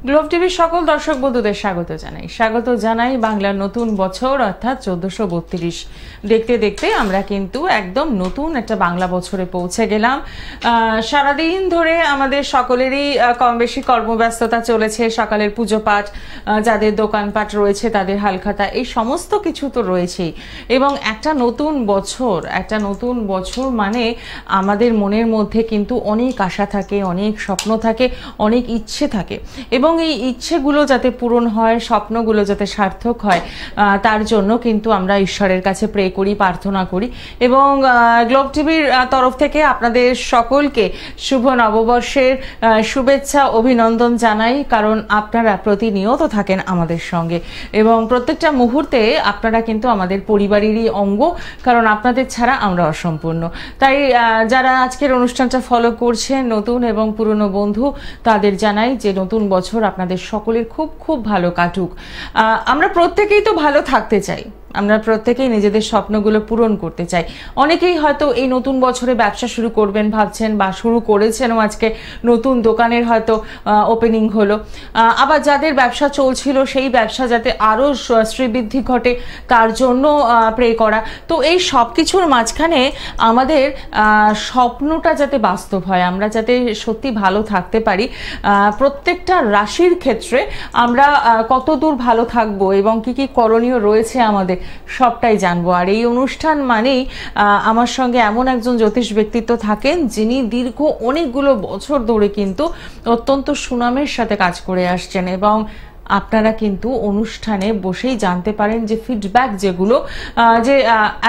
Globe টিভির সকল দর্শক বন্ধুদের স্বাগত জানাই বাংলার নতুন বছর অর্থাৎ 1432। দেখতে দেখতে আমরা কিন্তু একদম নতুন একটা বাংলা বছরে পৌঁছে গেলাম। সারাদিন ধরে আমাদের সকলেরই কম বেশি কর্মব্যস্ততা চলেছে, সকালের পুজো পাঠ, যাদের দোকানপাট রয়েছে তাদের হালখাতা, এই সমস্ত কিছু তো রয়েছেই। এবং একটা নতুন বছর মানে আমাদের মনের মধ্যে কিন্তু অনেক আশা থাকে, অনেক স্বপ্ন থাকে, অনেক ইচ্ছে থাকে, এবং এই ইচ্ছেগুলো যাতে পূরণ হয়, স্বপ্নগুলো যাতে সার্থক হয়, তার জন্য কিন্তু আমরা ঈশ্বরের কাছে প্রে করি, প্রার্থনা করি। এবং গ্লোব টিভির তরফ থেকে আপনাদের সকলকে শুভ নববর্ষের শুভেচ্ছা, অভিনন্দন জানাই, কারণ আপনারা প্রতিনিয়ত থাকেন আমাদের সঙ্গে এবং প্রত্যেকটা মুহূর্তে আপনারা কিন্তু আমাদের পরিবারেরই অঙ্গ, কারণ আপনাদের ছাড়া আমরা অসম্পূর্ণ। তাই যারা আজকের অনুষ্ঠানটা ফলো করছেন, নতুন এবং পুরনো বন্ধু, তাদের জানাই যে নতুন বছর আপনাদের সকলের খুব খুব ভালো কাটুক। আমরা প্রত্যেকেই তো ভালো থাকতে চাই, আমরা প্রত্যেকেই নিজেদের স্বপ্নগুলো পূরণ করতে চাই। অনেকেই হয়তো এই নতুন বছরে ব্যবসা শুরু করবেন ভাবছেন, বা শুরু করেছেনও, আজকে নতুন দোকানের হয়তো ওপেনিং হলো। আবার যাদের ব্যবসা চলছিল সেই ব্যবসা যাতে আরও শ্রীবৃদ্ধি ঘটে তার জন্য প্রে করা। তো এই সব কিছুর মাঝখানে আমাদের স্বপ্নটা যাতে বাস্তব হয়, আমরা যাতে সত্যি ভালো থাকতে পারি, প্রত্যেকটা রাশির ক্ষেত্রে আমরা কত দূর ভালো থাকবো এবং কি কি করণীয় রয়েছে আমাদের, সবটাই জানবো। আর এই অনুষ্ঠান মানেই আমার সঙ্গে এমন একজন জ্যোতিষ ব্যক্তিত্ব থাকেন যিনি দীর্ঘ অনেকগুলো বছর ধরে কিন্তু অত্যন্ত সুনামের সাথে কাজ করে আসছেন, এবং আপনারা কিন্তু অনুষ্ঠানে বসেই জানতে পারেন যে ফিডব্যাক যেগুলো, যে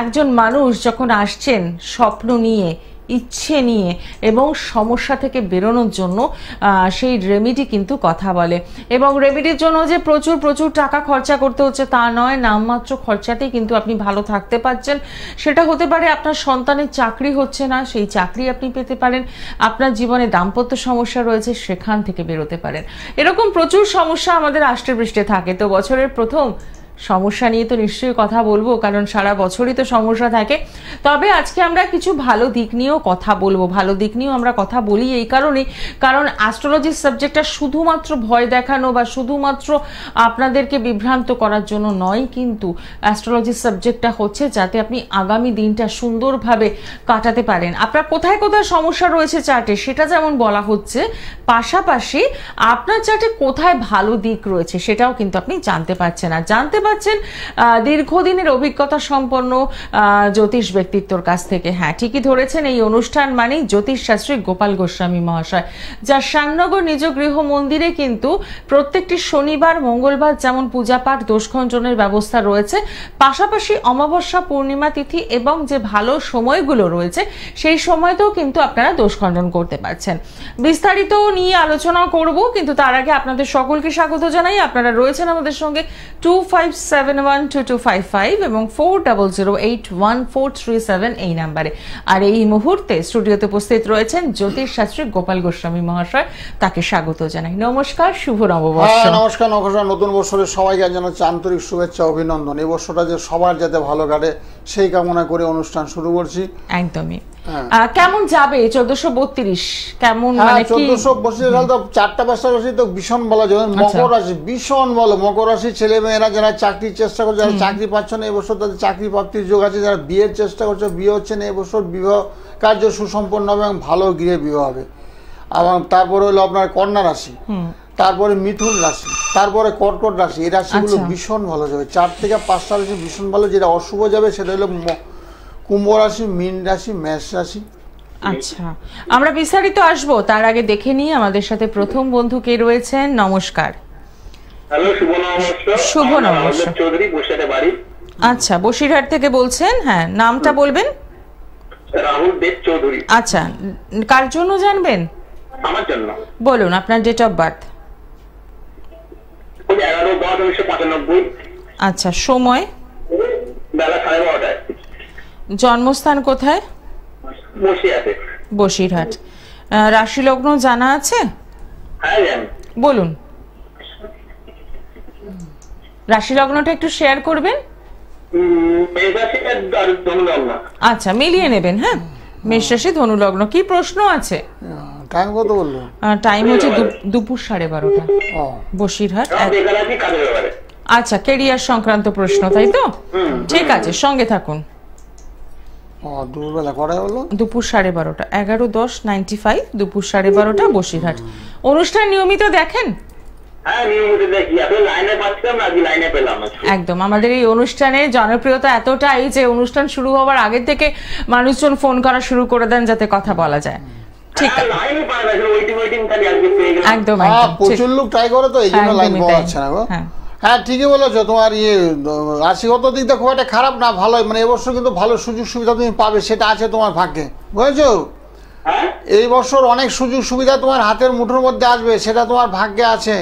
একজন মানুষ যখন আসছেন স্বপ্ন নিয়ে, ইচ্ছে নিয়ে এবং সমস্যা থেকে বেরোনোর জন্য, সেই রেমেডি কিন্তু কথা বলে। এবং রেমেডির জন্য যে প্রচুর প্রচুর টাকা খরচা করতে হচ্ছে তা নয়, নামমাত্র খরচাতেই কিন্তু আপনি ভালো থাকতে পারছেন। সেটা হতে পারে আপনার সন্তানের চাকরি হচ্ছে না, সেই চাকরি আপনি পেতে পারেন। আপনার জীবনে দাম্পত্য সমস্যা রয়েছে, সেখান থেকে বেরোতে পারেন। এরকম প্রচুর সমস্যা আমাদের আষ্টে পৃষ্ঠে থাকে। তো বছরের প্রথম সমস্যা নিয়ে তো নিশ্চয়ই কথা বলবো, কারণ সারা বছরই তো সমস্যা থাকে। তবে আজকে আমরা কিছু ভালো দিক নিয়েও কথা বলবো। ভালো দিক নিয়েও আমরা কথা বলি এই কারণে, কারণ অ্যাস্ট্রোলজির সাবজেক্টটা শুধুমাত্র ভয় দেখানো বা শুধুমাত্র আপনাদেরকে বিভ্রান্ত করার জন্য নয়, কিন্তু অ্যাস্ট্রোলজির সাবজেক্টটা হচ্ছে যাতে আপনি আগামী দিনটা সুন্দরভাবে কাটাতে পারেন। আপনার কোথায় কোথায় সমস্যা রয়েছে চার্টে সেটা যেমন বলা হচ্ছে, পাশাপাশি আপনার চার্টে কোথায় ভালো দিক রয়েছে সেটাও কিন্তু আপনি জানতে পারছেন। আর জানতে পারছেন দীর্ঘদিনের অভিজ্ঞতা সম্পন্ন জ্যোতিষ ব্যক্তিত্বর কাছ থেকে। হ্যাঁ, ঠিকই ধরেছেন, এই অনুষ্ঠান মানেই জ্যোতিষ শাস্ত্রী গোপাল গোস্বামী মহাশয়, যার শ্যামনগর নিজ গৃহ মন্দিরে কিন্তু প্রত্যেকটি শনিবার মঙ্গলবার যেমন পূজা পাঠ দোষখণ্ডনের ব্যবস্থা রয়েছে, পাশাপাশি অমাবস্যা, পূর্ণিমা তিথি এবং যে ভালো সময়গুলো রয়েছে সেই সময়তেও কিন্তু আপনারা দোষখণ্ডন করতে পারছেন। বিস্তারিত নিয়ে আলোচনা করব, কিন্তু তার আগে আপনাদের সকলকে স্বাগত জানাই। আপনারা রয়েছেন আমাদের সঙ্গে 25712255 এবং 40081437 এই নাম্বারে। আর এই মুহূর্তে স্টুডিওতে উপস্থিত রয়েছেন জ্যোতিষ শাস্ত্রী গোপাল গোস্বামী মহাশয়, তাকে স্বাগত জানাই। নমস্কার, শুভ নববর্ষ। নমস্কার। নতুন বছরের সবাইকে জানাচ্ছি আন্তরিক শুভেচ্ছা, অভিনন্দন। এই বছরটা যে সবার যাতে ভালো কাটে সেই কামনা করে অনুষ্ঠান শুরু করছি। একদমই। কেমন যাবে 1432? কেমন, মানে কি 1432 তো 4-5টা রাশি তো ভীষণ ভালো যাবে। মকর রাশি ভীষণ ভালো। মকর রাশির ছেলে মেয়েরা যারা চাকরির চেষ্টা করছে, যারা চাকরি পাচ্ছে না এবছর তাদের চাকরি প্রাপ্তির যোগ আছে। যারা বিয়ের চেষ্টা করছে, বিয়ে হচ্ছে না এবছর, বিবাহ কার্য সুসম্পন্ন হবে এবং ভালো গৃহে বিবাহ হবে। এবং তারপরে হলো আপনার কন্যা রাশি, তারপরে মিথুন রাশি, তারপরে কর্কট রাশি। এই রাশিগুলো ভীষণ ভালো যাবে। 4 থেকে 5টা রাশি ভীষণ ভালো। যেটা অশুভ যাবে সেটা হলো কুম্ভ রাশি, মীন রাশি, মেষ রাশি। আচ্ছা, আমরা বিস্তারিত আসবো, তার আগে দেখে নিই আমাদের সাথে প্রথম বন্ধু কে রয়েছেন। নমস্কার। হ্যালো, শুভ নববর্ষ। শুভ নববর্ষ। চৌধুরী, বসিরহাট বাড়ি। আচ্ছা, বসিরহাট থেকে বলছেন? হ্যাঁ, নামটা বলবেন। রাহুল দেব চৌধুরী। আচ্ছা, কার জন্য জানবেন? আমার জন্য। বলুন আপনার ডেট অফ বার্থ। 11/10/1995। আচ্ছা, সময়? বেলা 12:30টায়। জন্মস্থান কোথায়? বসিরহাটে। বসিরহাট। রাশি লগ্ন জানা আছে? হ্যাঁ, জানি। বলুন, রাশি লগ্নটা একটু শেয়ার করবেন। ধনু লগ্ন। আচ্ছা, মিলিয়ে নেবেন। হ্যাঁ, মেষ রাশি, ধনু লগ্ন। কি প্রশ্ন আছে? টাইম কত বললো? টাইম হচ্ছে দুপুর 12:30। ও বসিরহাট। বেকার আছি, কাজের ব্যাপারে। আচ্ছা, কেরিয়ার সংক্রান্ত প্রশ্ন, তাই তো? ঠিক আছে, সঙ্গে থাকুন। দুপুরবেলা কটায় হলো? দুপুর 12:30, 11:10:95, দুপুর 12:30, বসিরহাট। অনুষ্ঠান নিয়মিত দেখেন? হ্যাঁ, নিয়মিত দেখি। আপনি লাইনে পাচ্ছিলাম না, আজকে লাইনে পেলাম। একদম, আমাদের এই অনুষ্ঠানের জনপ্রিয়তা এতটাই যে অনুষ্ঠান শুরু হওয়ার আগে থেকে মানুষজন ফোন করা শুরু করে দেন যাতে কথা বলা যায়। ঠিক আছে, লাইনে পায় না, ওয়েটিং খালি আজকে পেয়ে গেলাম। একদম প্রচুর লোক ট্রাই করে তো এই জন্য লাইন পাওয়া যাচ্ছে না গো। হ্যাঁ, ঠিকই বলেছো। তোমার রাশিগত দিক দিয়ে খুব একটা খারাপ না, ভালোই। মানে এবছর কিন্তু ভালো সুযোগ সুবিধা তুমি পাবে, সেটা আছে তোমার ভাগ্যে, বুঝেছো? এই বছর অনেক সুযোগ সুবিধা তোমার হাতের মুঠোর মধ্যে আসবে, সেটা তোমার ভাগ্যে আছে।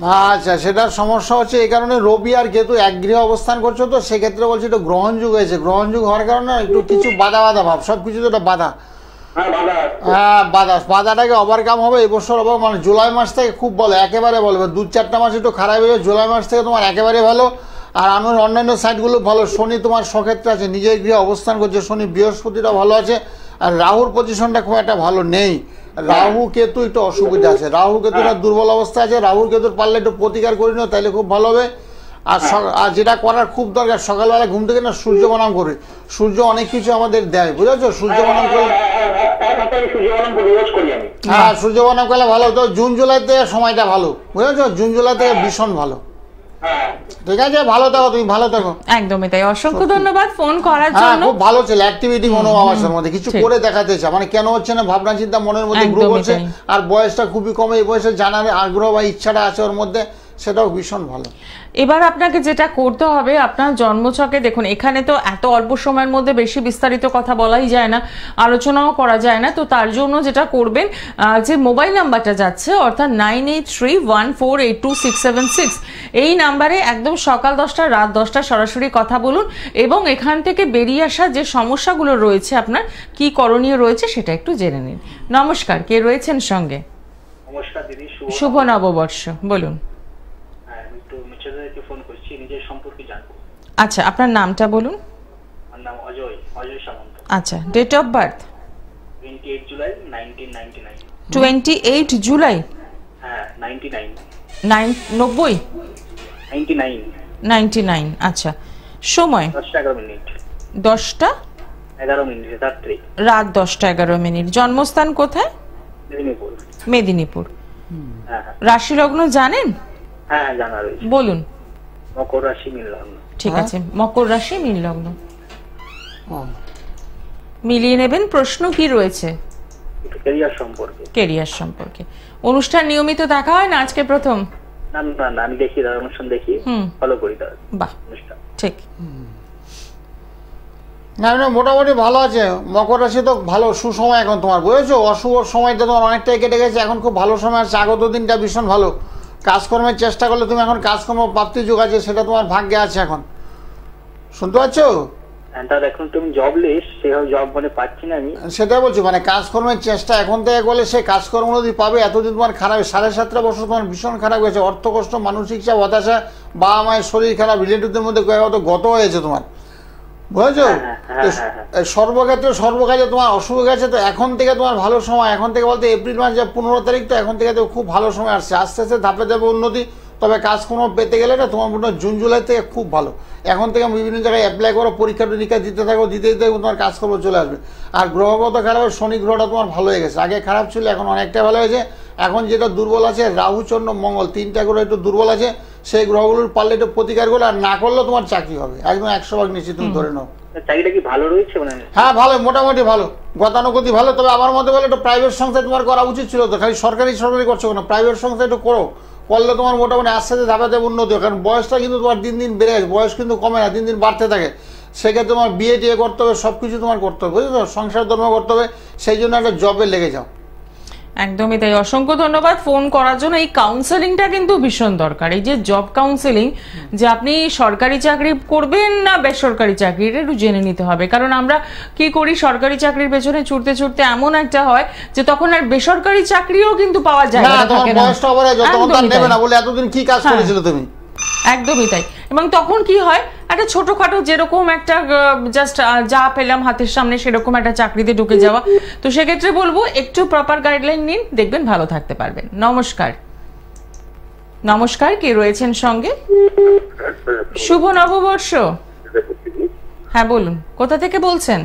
হ্যাঁ, আচ্ছা, সেটার সমস্যা হচ্ছে এই কারণে রবি আর কেতু এক গৃহে অবস্থান করছো তো, সেক্ষেত্রে বলছি একটু গ্রহণ যুগ হয়েছে। গ্রহণ যুগ হওয়ার কারণে একটু কিছু বাধা ভাব, সবকিছু তো একটা বাধা। হ্যাঁ, বাধাটাকে ওভারকাম হবে এবছর। মানে জুলাই মাস থেকে খুব ভালো, একেবারে ভালো। 2-4টা মাস একটু খারাপ হয়ে, জুলাই মাস থেকে তোমার একেবারে ভালো। আর অন্যান্য সাইডগুলো ভালো। শনি তোমার সক্ষেত্রে আছে, নিজের গৃহে অবস্থান করছে শনি। বৃহস্পতিটা ভালো আছে, আর রাহুর পজিশনটা খুব একটা ভালো নেই। রাহু কেতু একটু অসুবিধা আছে, রাহু কেতুটা দুর্বল অবস্থা আছে। রাহু কেতুর পারলে একটু প্রতিকার করে নিও, তাহলে খুব ভালো হবে। আর যেটা করার খুব দরকার, সকালবেলা ঘুম থেকে না সূর্য প্রণাম করে। সূর্য অনেক কিছু আমাদের দেয়, বুঝেছো? সূর্য প্রণাম করলে, হ্যাঁ, সূর্য প্রণাম করলে ভালো। তো জুন জুলাইতে সময়টা ভালো, বুঝেছো? জুন জুলাই থেকে ভীষণ ভালো। ঠিক আছে, ভালো থাকো, তুমি ভালো থাকো। একদমই তাই, অসংখ্য ধন্যবাদ ফোন করার জন্য। খুব ভালো ছিল, অ্যাক্টিভিটি মনোভাব আছে মধ্যে, কিছু করে দেখাতে চায়। মানে কেন হচ্ছে না, ভাবনা চিন্তা মনের মধ্যে গ্রো করছে। আর বয়সটা খুবই কম, এই বয়সে জানার আগ্রহ বা ইচ্ছাটা আছে ওর মধ্যে, সেটাও ভীষণ ভালো। এবার আপনাকে যেটা করতে হবে, আপনার জন্মছকে দেখুন, এখানে তো এত অল্প সময়ের মধ্যে বেশি বিস্তারিত কথা বলাই যায় না, আলোচনাও করা যায় না। তো তার জন্য যেটা করবেন, যে মোবাইল নাম্বারটা যাচ্ছে, অর্থাৎ 9831482676, এই নাম্বারে একদম সকাল 10টা রাত 10টা সরাসরি কথা বলুন, এবং এখান থেকে বেরিয়ে আসা যে সমস্যাগুলো রয়েছে, আপনার কি করণীয় রয়েছে সেটা একটু জেনে নিন। নমস্কার, কে রয়েছেন সঙ্গে? নমস্কার দিদি, শুভ নববর্ষ, বলুন। আচ্ছা, আপনার নামটা বলুন। আমার নাম অজয় সামন্ত। আচ্ছা, date of birth? 28 July 1999। 28 July? হ্যাঁ, 99। 99। আচ্ছা, সময়? 10:11। 10:11, রাত্রি, রাত 10:11। জন্মস্থান কোথায়? মেদিনীপুর। রাশি লগ্ন জানেন? হ্যাঁ, জানা রয়েছে। বলুন। মকর রাশি, মীন লগ্ন। ঠিক আছে, মকর রাশি, মীন লগ্ন। মিলিয়ে নেবেন। প্রশ্ন কি রয়েছে? কেরিয়ার সম্পর্কে। অনুষ্ঠান নিয়মিত দেখা হয় না, আজকে প্রথম? না, আমি দেখি, অনুষ্ঠান দেখি, ফলো করি। বাহ, ঠিক। না, মোটামুটি ভালো আছে। মকর রাশি তো ভালো, সুসময় এখন তোমার, বুঝেছো? অশুভ সময়টা তোমার অনেকটাই কেটে গেছে, এখন খুব ভালো সময় আছে। আগত দিনটা ভীষণ ভালো। কাজকর্মের চেষ্টা করলে তুমি এখন কাজকর্ম প্রাপ্তি যোগ আছে, সেটা তোমার ভাগ্যে আছে। এখন শুনতে পাচ্ছ? এখন তুমি জব লিস্ট, সেভাবে জব মানে পাচ্ছি না আমি, সেটা বলছি। মানে কাজকর্মের চেষ্টা এখন থেকে করলে সেই কাজকর্ম যদি পাবে। এতদিন তোমার খারাপ, 7.5 বছর তোমার ভীষণ খারাপ হয়েছে। অর্থ কষ্ট, মানসিক চাপ, হতাশা, বাবা মায়ের শরীর খারাপ, রিলেটিভদের মধ্যে গত হয়েছে তোমার, বুঝেছো? সর্বক্ষেত্রে সর্বকাজে তোমার অশুভ গেছে। তো এখন থেকে তোমার ভালো সময়, এখন থেকে বলতে এপ্রিল মাস 15 তারিখ, তো এখন থেকে তো খুব ভালো সময় আসছে। আস্তে আস্তে ধাপে ধাপে উন্নতি। তবে কাজকর্ম পেতে গেলে না, তোমার মনে হয় জুন জুলাই থেকে খুব ভালো। এখন থেকে বিভিন্ন জায়গায় অ্যাপ্লাই করো, পরীক্ষা টরীক্ষা দিতে থাকো, দিতে তোমার কাজকর্ম চলে আসবে। আর গ্রহগত খারাপ, শনি গ্রহটা তোমার ভালো হয়ে গেছে। আগে খারাপ ছিল, এখন অনেকটা ভালো হয়েছে। এখন যেটা দুর্বল আছে, রাহু, চন্দ্র, মঙ্গল, 3টা গ্রহ একটু দুর্বল আছে। সেই গ্রহগুলোর পারলে একটু প্রতিকার করলে, আর না করলেও তোমার চাকরি হবে, একদম 100% নিশ্চিত, তুমি ধরে নাও। চাকরিটা কি ভালো রয়েছে? হ্যাঁ, ভালো, মোটামুটি ভালো, গতানুগতি ভালো। তবে আমার মতে বলে একটু প্রাইভেট সংস্থায় তোমার করা উচিত ছিল। তো খালি সরকারি করছো কেন? প্রাইভেট সংস্থায় একটু করলে তোমার মোটামুটি আস্তে আস্তে ধাপে ধাপে উন্নতি হবে। কারণ বয়সটা কিন্তু তোমার দিন দিন বেড়ে গেছে, বয়স কিন্তু কমে না, দিন দিন বাড়তে থাকে। সেক্ষেত্রে তোমার বিয়ে টিয়ে করতে হবে, সব কিছু তোমার করতে হবে, বুঝেছো? সংসার ধর্ম করতে হবে, সেই জন্য একটা জবে লেগে যাও। একদমই তাই, অসংখ্য ধন্যবাদ ফোন করার জন্য। এই কাউন্সেলিংটা কিন্তু ভীষণ দরকার। এই যে জব কাউন্সেলিং, যে আপনি সরকারি চাকরি করবেন না বেসরকারি চাকরি, এটা একটু জেনে নিতে হবে। কারণ আমরা কি করি, সরকারি চাকরির পেছনে ছুটতে ছুটতে এমন একটা হয় যে তখন আর বেসরকারি চাকরিও কিন্তু পাওয়া যায় না। তোমার বয়সটা নেবে না বলে এতদিন কি কাজ করেছিল তুমি? একদমই তাই। এবং তখন কি হয়, একটা ছোটখাটো যেরকম একটা জাস্ট যা পেলাম হাতের সামনে সেরকম একটা চাকরিতে ঢুকে যাওয়া। তো সেক্ষেত্রে বলবো একটু প্রপার গাইডলাইন নিন, দেখবেন ভালো থাকতে পারবেন। নমস্কার। নমস্কার, কে রয়েছেন সঙ্গে? শুভ নববর্ষ। হ্যাঁ বলুন, কোথা থেকে বলছেন?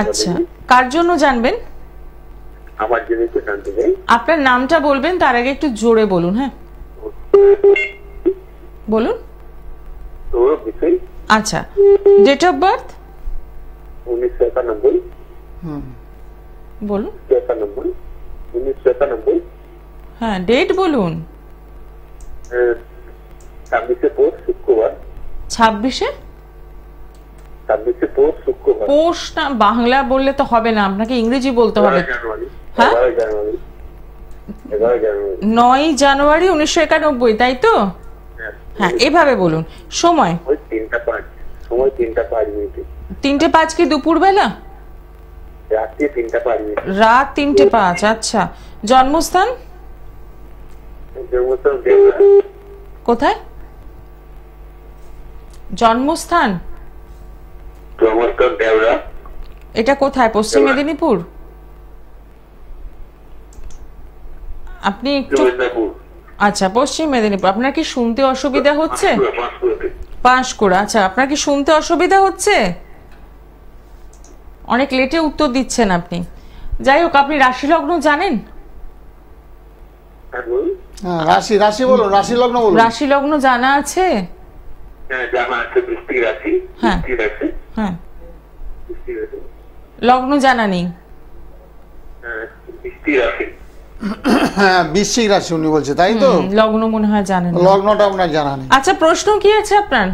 আচ্ছা, কার জন্য জানবেন? আমার জন্য একটু জানতে চাই। আপনার নামটা বলবেন, তার আগে একটু জোরে বলুন। হ্যাঁ বলুন। আচ্ছা, ডেট অফ বার্থ 1991। বলুন। 1991। হ্যাঁ, ডেট বলুন। 26 পৌষ শুক্রবার। 26 পৌষ শুক্রবার। পৌষ না, বাংলা বললে তো হবে না, আপনাকে ইংরেজি বলতে হবে। হ্যাঁ, 9 জানুয়ারি 1991, তাই তো? হ্যাঁ, এভাবে বলুন। সময়? 3টা 5। সময় 3টা 5 মিনিটে। 3টে 5 কি দুপুর বেলা? রাত্রি 3টা 5 মিনিট। রাত 3টে 5। আচ্ছা, জন্মস্থান? জন্মস্থান দেবরা। কোথায় জন্মস্থান? জন্মস্থান দেবরা। এটা কোথায়? পশ্চিম মেদিনীপুর? আপনি একটু, আচ্ছা পশ্চিম মেদিনীপুর। আপনার কি শুনতে অসুবিধা হচ্ছে? পাঁশকুড়া। আচ্ছা, আপনার কি শুনতে অসুবিধা হচ্ছে? অনেক লেটে উত্তর দিচ্ছেন আপনি। যাই হোক, আপনি রাশি লগ্ন জানেন? রাশি রাশি বলুন, রাশি লগ্ন বলুন। রাশি লগ্ন জানা আছে? হ্যাঁ, জানা আছে। বৃশ্চিক রাশি। হ্যাঁ হ্যাঁ, লগ্ন জানা নেই? বৃশ্চিক রাশি। হ্যাঁ, বৃশ্চিক রাশি উনি বলছে, তাই তো? লগ্ন মনে হয় জানেন। লগ্নটা আপনার জানা নেই। আচ্ছা, প্রশ্ন কি আছে আপনার?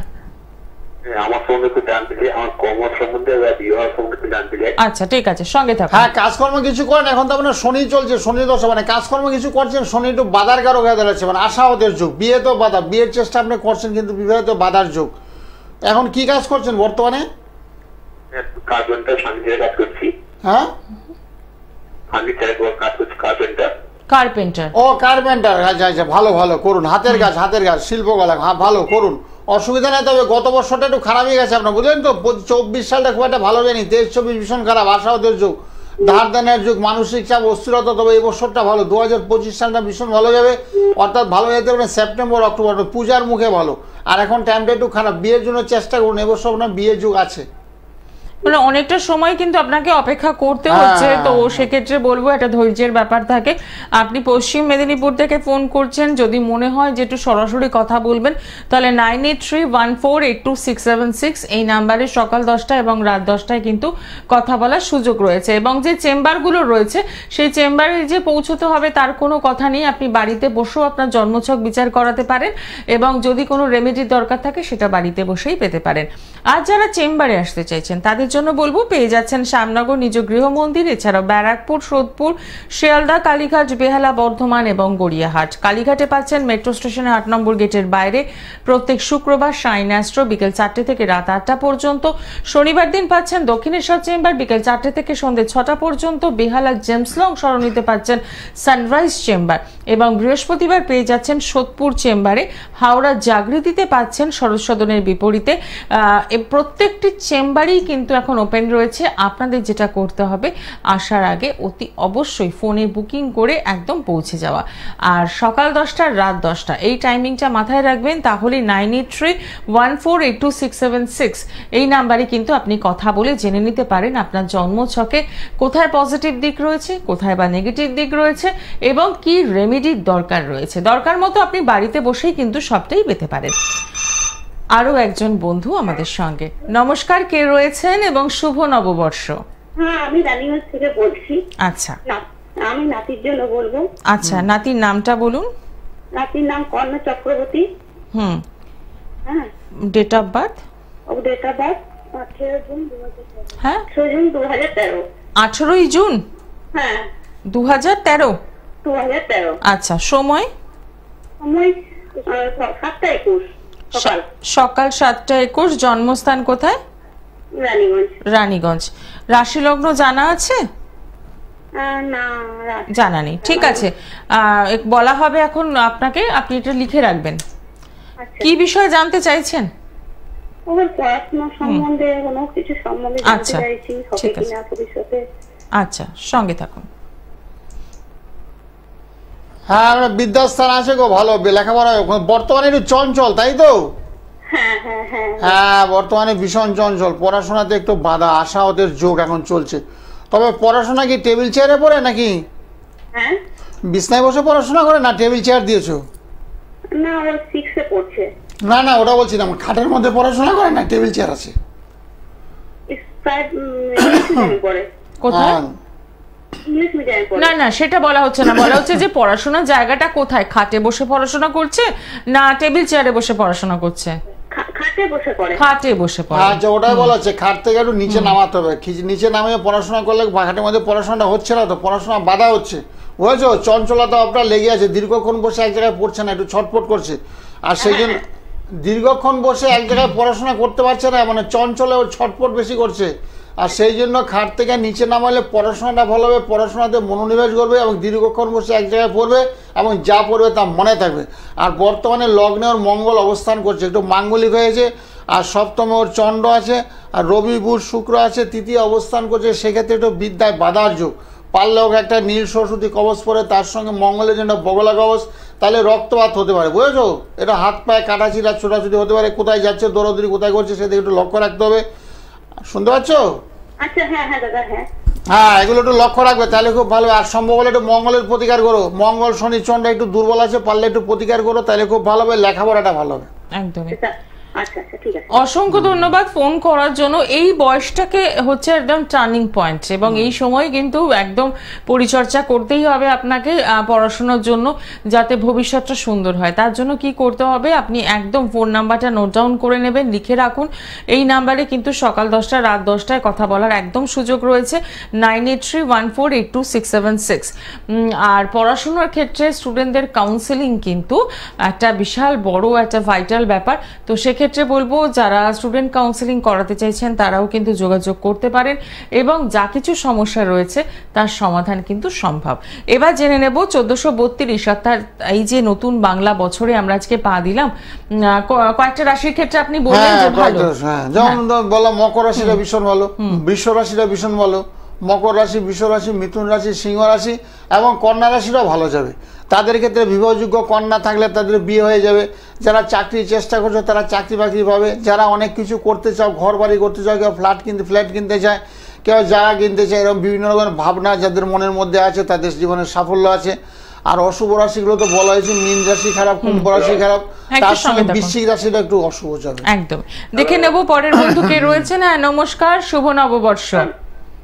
আমার সম্বন্ধে একটু জানতে চাই, আমার কর্ম সম্বন্ধে বা বিবাহ সম্বন্ধে একটু জানতে চাই। আচ্ছা ঠিক আছে, সঙ্গে থাকুন। হ্যাঁ, কাজকর্ম কিছু করেন? এখন তো আপনার শনি চলছে, শনি দশা, মানে কাজকর্ম কিছু করছেন, শনি একটু বাধার কারক হয়ে দাঁড়াচ্ছে, মানে আশাহতের যুগ। বিয়ে তো বাধা, বিয়ের চেষ্টা আপনি করছেন কিন্তু বিবাহে তো বাধার যুগ। এখন কি কাজ করছেন বর্তমানে? কার্পেন্টার, ফার্নিচারের কাজ করছি। হ্যাঁ, ফার্নিচারের কাজ করছি, কার্পেন্টার। কার্পেন্টার। ও কার্পেন্টার। আচ্ছা আচ্ছা, ভালো ভালো করুন, হাতের কাজ, হাতের কাজ, শিল্পকলা। হ্যাঁ, ভালো করুন, অসুবিধা নেই। তবে গত বছরটা একটু খারাপই গেছে আপনার, বুঝলেন তো? 24 সালটা খুব একটা ভালো যায়নি। 23-24 ভীষণ খারাপ, আশাহতের যুগ, ধার দেনের যুগ, মানসিক চাপ, অস্থিরতা। তবে এই বছরটা ভালো, 2025 সালটা ভীষণ ভালো যাবে। অর্থাৎ ভালো যেতে পারে সেপ্টেম্বর অক্টোবর, পূজার মুখে ভালো। আর এখন টাইমটা একটু খারাপ, বিয়ের জন্য চেষ্টা করুন, এবছর আপনার বিয়ের যুগ আছে। মানে অনেকটা সময় কিন্তু আপনাকে অপেক্ষা করতে হচ্ছে, তো সেক্ষেত্রে বলবো একটা ধৈর্যের ব্যাপার থাকে। আপনি পশ্চিম মেদিনীপুর থেকে ফোন করছেন, যদি মনে হয় যে একটু সরাসরি কথা বলবেন তাহলে 9831482676 এই নাম্বারে সকাল 10টা এবং রাত 10টায় কিন্তু কথা বলার সুযোগ রয়েছে। এবং যে চেম্বারগুলো রয়েছে সেই চেম্বারে যে পৌঁছতে হবে তার কোনো কথা নেই, আপনি বাড়িতে বসেও আপনার জন্মছক বিচার করাতে পারেন এবং যদি কোনো রেমেডির দরকার থাকে সেটা বাড়িতে বসেই পেতে পারেন। আর যারা চেম্বারে আসতে চাইছেন তাদের জন্য বলবো, পেয়ে যাচ্ছেন শ্যামনগর নিজ গৃহ মন্দির, এছাড়াও ব্যারাকপুর, সোদপুর, শিয়ালদা, কালীঘাট, বেহালা, বর্ধমান এবং গড়িয়াহাট। কালীঘাটে পাচ্ছেন মেট্রো স্টেশনের 8 নম্বর গেটের বাইরে প্রত্যেক শুক্রবার সাইন অ্যাস্ট্রো বিকেল 4টে থেকে রাত 8টা পর্যন্ত। শনিবার দিন পাচ্ছেন দক্ষিণেশ্বর চেম্বার বিকেল 4টে থেকে সন্ধ্যে 6টা পর্যন্ত। বেহালা জেমসলং সরণিতে পাচ্ছেন সানরাইজ চেম্বার এবং বৃহস্পতিবার পেয়ে যাচ্ছেন সোদপুর চেম্বারে। হাওড়া জাগৃতিতে পাচ্ছেন শরৎ সদনের বিপরীতে। প্রত্যেকটি চেম্বারই কিন্তু এখন ওপেন রয়েছে। আপনাদের যেটা করতে হবে, আসার আগে অতি অবশ্যই ফোনে বুকিং করে একদম পৌঁছে যাওয়া। আর সকাল 10টা রাত 10টা এই টাইমিংটা মাথায় রাখবেন, তাহলে 9831482676 এই নাম্বারে কিন্তু আপনি কথা বলে জেনে নিতে পারেন আপনার জন্মছকে কোথায় পজিটিভ দিক রয়েছে, কোথায় বা নেগেটিভ দিক রয়েছে এবং কি রেমেডির দরকার রয়েছে। দরকার মতো আপনি বাড়িতে বসেই কিন্তু সবটাই পেতে পারেন। আরো একজন বন্ধু আমাদের সঙ্গে। নমস্কার, কে রয়েছেন এবং শুভ নববর্ষ। হ্যাঁ, আমি রানীগঞ্জ থেকে বলছি। আচ্ছা, আমি নাতির জন্য বলবো। আচ্ছা, নাতির নামটা বলুন। নাতির নাম কর্ণ চক্রবর্তী। হ্যাঁ, date of birth? Date of birth 18 June 2013। হ্যাঁ, 18 জুন 2013। 18ই জুন? হ্যাঁ, 2013। 2013। আচ্ছা, সময়? সময় 7টা 21 সকাল। সকাল 7টা 21। জন্মস্থান কোথায়? রানীগঞ্জ। রানীগঞ্জ। রাশি লগ্ন জানা আছে? না, জানা নেই, ঠিক আছে। বলা হবে এখন আপনাকে, আপনি এটা লিখে রাখবেন। আচ্ছা, কি বিষয়ে জানতে চাইছেন? ওর পড়াশোনা সম্বন্ধে কোনো কিছু সম্বন্ধে জানতে আচ্ছা, চাইছি, হবে ঠিক আছে। কিনা ভবিষ্যতে। আচ্ছা, সঙ্গে থাকুন। হ্যাঁ, আমরা বিদ্যাস্থান আছে গো, ভালো লেখাপড়া ওখানে। বর্তমানে একটু চঞ্চল, তাই তো? হ্যাঁ হ্যাঁ হ্যাঁ হ্যাঁ, বর্তমানে ভীষণ চঞ্চল, পড়াশোনাতে একটু বাধা আসা ওদের যোগ এখন চলছে। তবে পড়াশোনা কি টেবিল চেয়ারে পড়ে নাকি হ্যাঁ। বিছনায় বসে পড়াশোনা করে, না টেবিল চেয়ার দিয়েছো? না, ও 6 পড়ছে। না না, ওটা বলছি না, খাটের মধ্যে পড়াশোনা করে না টেবিল চেয়ার আছে? ইংলিশ মিডিয়ামে পড়ে। কোথায়? হ্যাঁ, ইংলিশ মিডিয়ামে পড়ে। না না, সেটা বলা হচ্ছে না, বলা হচ্ছে যে পড়াশোনার জায়গাটা কোথায়, খাটে বসে পড়াশোনা করছে না টেবিল চেয়ারে বসে পড়াশোনা করছে? খাটে বসে পড়ে। খাটে বসে পড়ে। আচ্ছা, ওটাই বলা হচ্ছে, খাট থেকে একটু নিচে নামাতে হবে। নিচে নামিয়ে পড়াশোনা করলে খাটের মধ্যে পড়াশোনাটা হচ্ছে না, তো পড়াশোনা বাধা হচ্ছে, বুঝেছো? চঞ্চলতা আপনার লেগে আছে, দীর্ঘক্ষণ বসে এক জায়গায় পড়ছে না, একটু ছটফট করছে। আর সেই জন্য দীর্ঘক্ষণ বসে এক জায়গায় পড়াশোনা করতে পারছে না, মানে চঞ্চলে ও ছটফট বেশি করছে। আর সেই জন্য খাট থেকে নিচে নামালে পড়াশোনাটা ভালো হবে, পড়াশোনাতে মনোনিবেশ করবে এবং দীর্ঘক্ষণ বসে এক জায়গায় পড়বে এবং যা পড়বে তা মনে থাকবে। আর বর্তমানে লগ্নে ওর মঙ্গল অবস্থান করছে, একটু মাঙ্গলিক হয়েছে। আর সপ্তমে ওর চন্দ্র আছে, আর রবি বুধ শুক্র আছে, তৃতীয় অবস্থান করছে। সেক্ষেত্রে একটু বিদ্যায় বাধার যোগ। পারলে ওকে একটা নীল সরস্বতী কবচ পরে তার সঙ্গে মঙ্গলের জন্য বগলা কবচ, তাহলে রক্তপাত হতে পারে, বুঝেছো? এটা হাত পায়ে কাটাছিড়া ছোটাছুটি হতে পারে, কোথায় যাচ্ছে দৌড়াদৌড়ি কোথায় করছে সেদিকে একটু লক্ষ্য রাখতে হবে। শুনতে পাচ্ছ? আচ্ছা, হ্যাঁ হ্যাঁ দাদা, হ্যাঁ। হ্যাঁ, এগুলো একটু লক্ষ্য রাখবে, তাহলে খুব ভালো। আর সম্ভব হলে একটু মঙ্গলের প্রতিকার করো। মঙ্গল শনি চন্দ্র একটু দুর্বল আছে, পারলে একটু প্রতিকার করো, তাহলে খুব ভালো হবে, লেখাপড়াটা ভালো হবে। একদমই। আচ্ছা আচ্ছা, ঠিক আছে। অসংখ্য ধন্যবাদ ফোন করার জন্য। এই বয়সটাকে হচ্ছে একদম টার্নিং পয়েন্ট, এবং এই সময় কিন্তু একদম পরিচর্যা করতেই হবে আপনাকে পড়াশোনার জন্য, যাতে ভবিষ্যৎটা সুন্দর হয়। তার জন্য কি করতে হবে, আপনি একদম ফোন নাম্বারটা নোট ডাউন করে নেবেন, লিখে রাখুন। এই নাম্বারে কিন্তু সকাল 10টা রাত 10টায় কথা বলার একদম সুযোগ রয়েছে, 9831482676। আর পড়াশোনার ক্ষেত্রে স্টুডেন্টদের কাউন্সেলিং কিন্তু একটা বিশাল বড় একটা ভাইটাল ব্যাপার। তো সেক্ষেত্রে বলবো, যারা স্টুডেন্ট কাউন্সেলিং করাতে চাইছেন তারাও কিন্তু যোগাযোগ করতে পারেন, এবং যা কিছু সমস্যা রয়েছে তার সমাধান কিন্তু সম্ভব। এবার জেনে নেব 1432, অর্থাৎ এই যে নতুন বাংলা বছরে আমরা আজকে পা দিলাম, কয়েকটা রাশির ক্ষেত্রে আপনি বললেন যে ভালো। যেমন বললাম মকর রাশিটা ভীষণ ভালো, বৃষ রাশিটা ভীষণ ভালো, মকর রাশি, বৃষ রাশি, মিথুন রাশি, সিংহ রাশি এবং কন্যা রাশিটাও ভালো যাবে। তাদের ক্ষেত্রে বিবাহযোগ্য কন্যা থাকলে তাদের বিয়ে হয়ে যাবে। যারা চাকরির চেষ্টা করছে তারা চাকরি বাকরি পাবে। যারা অনেক কিছু করতে চাও, ঘর বাড়ি করতে চাও, কেউ ফ্ল্যাট কিনতে চায়, কেউ জায়গা কিনতে চায়, এরকম বিভিন্ন রকমের ভাবনা যাদের মনের মধ্যে আছে তাদের জীবনের সাফল্য আছে। আর অশুভ রাশিগুলো তো বলা হয়েছে, মীন রাশি খারাপ, কুম্ভ রাশি খারাপ, তার সঙ্গে বৃশ্চিক রাশিটা একটু অশুভ যাবে। একদম। দেখে নেব পরের বন্ধু কে রয়েছেন। হ্যাঁ, নমস্কার, শুভ নববর্ষ।